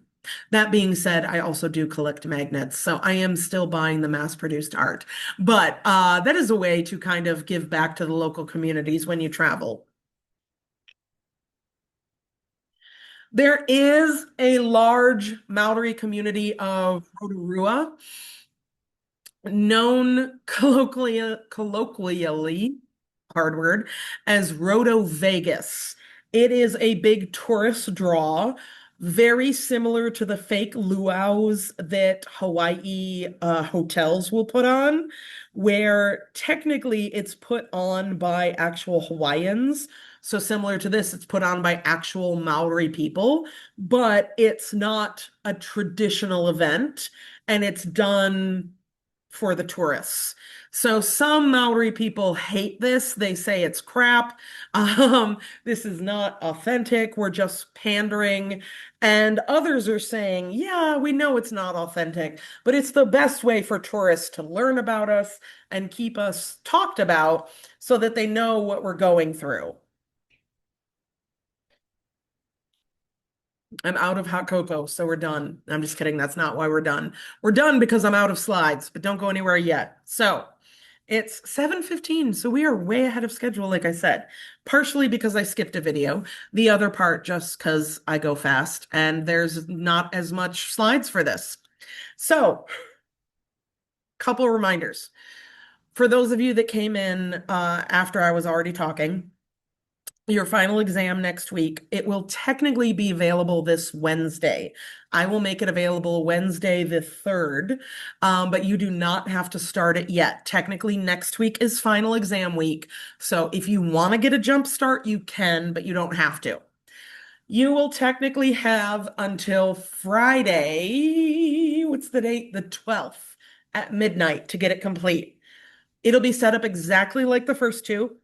A: That being said, I also do collect magnets, so I am still buying the mass-produced art. But that is a way to kind of give back to the local communities when you travel. There is a large Maori community of Rotorua, known colloquially, hard word, as Roto Vegas. It is a big tourist draw, very similar to the fake luau's that Hawaii hotels will put on, where technically it's put on by actual Hawaiians. So similar to this, it's put on by actual Maori people, but it's not a traditional event, and it's done for the tourists. So some Maori people hate this. They say it's crap. This is not authentic. We're just pandering. And others are saying, yeah, we know it's not authentic, but it's the best way for tourists to learn about us and keep us talked about so that they know what we're going through. I'm out of hot cocoa, so we're done. I'm just kidding. That's not why we're done. We're done because I'm out of slides, but don't go anywhere yet. So it's 7:15, so we are way ahead of schedule, like I said, partially because I skipped a video, the other part just because I go fast and there's not as much slides for this. So, couple reminders. For those of you that came in after I was already talking, your final exam next week, it will technically be available this Wednesday. I will make it available Wednesday the 3rd, but you do not have to start it yet. Technically, next week is final exam week. So if you want to get a jump start, you can, but you don't have to. You will technically have until Friday, what's the date? The 12th at midnight to get it complete. It'll be set up exactly like the first two.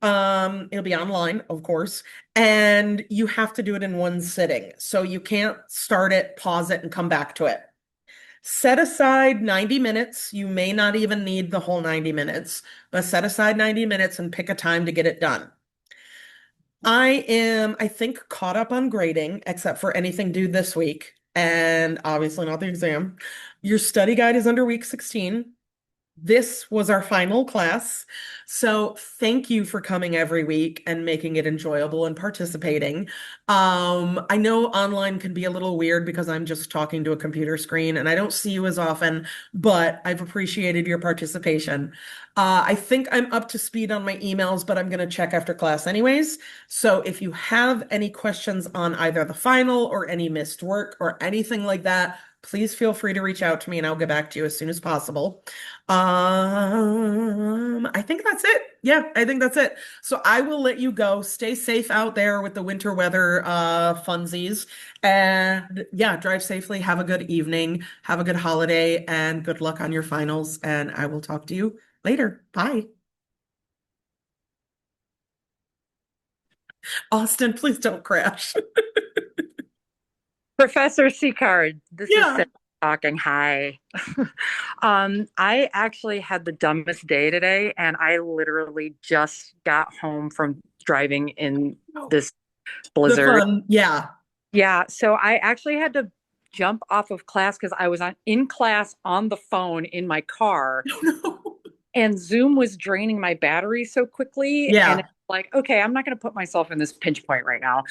A: It'll be online, of course, and you have to do it in one sitting. So you can't start it, pause it, and come back to it. Set aside 90 minutes. You may not even need the whole 90 minutes, but set aside 90 minutes and pick a time to get it done. I think, caught up on grading, except for anything due this week, and obviously not the exam. Your study guide is under week 16. This was our final class. So thank you for coming every week and making it enjoyable and participating. I know online can be a little weird because I'm just talking to a computer screen and I don't see you as often, but I've appreciated your participation. I think I'm up to speed on my emails, but I'm going to check after class anyways. So if you have any questions on either the final or any missed work or anything like that, please feel free to reach out to me and I'll get back to you as soon as possible. I think that's it. Yeah, I think that's it. So I will let you go. Stay safe out there with the winter weather funsies. And yeah, drive safely. Have a good evening. Have a good holiday and good luck on your finals. And I will talk to you later. Bye. Austin, please don't crash.
F: Professor Seacard, this is
A: Yeah.
F: Sarah talking. Hi. I actually had the dumbest day today, and I literally just got home from driving in this
A: The
F: blizzard.
A: fun. Yeah.
F: Yeah, so I actually had to jump off of class because I was in class on the phone in my car,
A: No.
F: and Zoom was draining my battery so quickly.
A: Yeah.
F: And it's like, okay, I'm not going to put myself in this pinch point right now.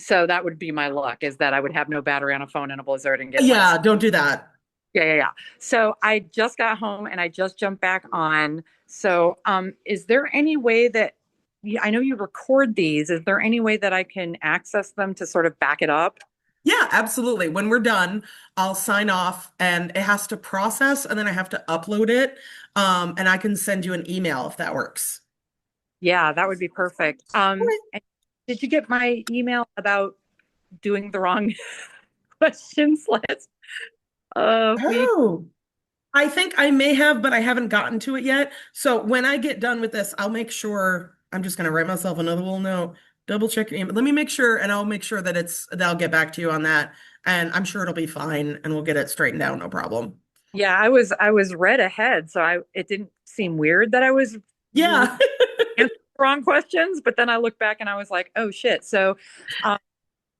F: So that would be my luck, is that I would have no battery on a phone in a blizzard and get
A: Yeah, don't do that.
F: Yeah. So I just got home and I just jumped back on. So is there any way that I know you record these, is there any way that I can access them to sort of back it up?
A: Yeah, absolutely. When we're done, I'll sign off and it has to process and then I have to upload it. And I can send you an email if that works.
F: Yeah, that would be perfect. And did you get my email about doing the wrong questions last week?
A: Oh, I think I may have, but I haven't gotten to it yet. So when I get done with this, I'll make sure I'm just going to write myself another little note, double check your email. Let me make sure, and I'll make sure that that I'll get back to you on that. And I'm sure it'll be fine and we'll get it straightened out. No problem.
F: Yeah, I was read ahead, so it didn't seem weird that I was
A: Yeah.
F: answering wrong questions, but then I look back and I was like, oh shit. So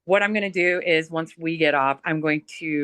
F: what I'm going to do is once we get off, I'm going to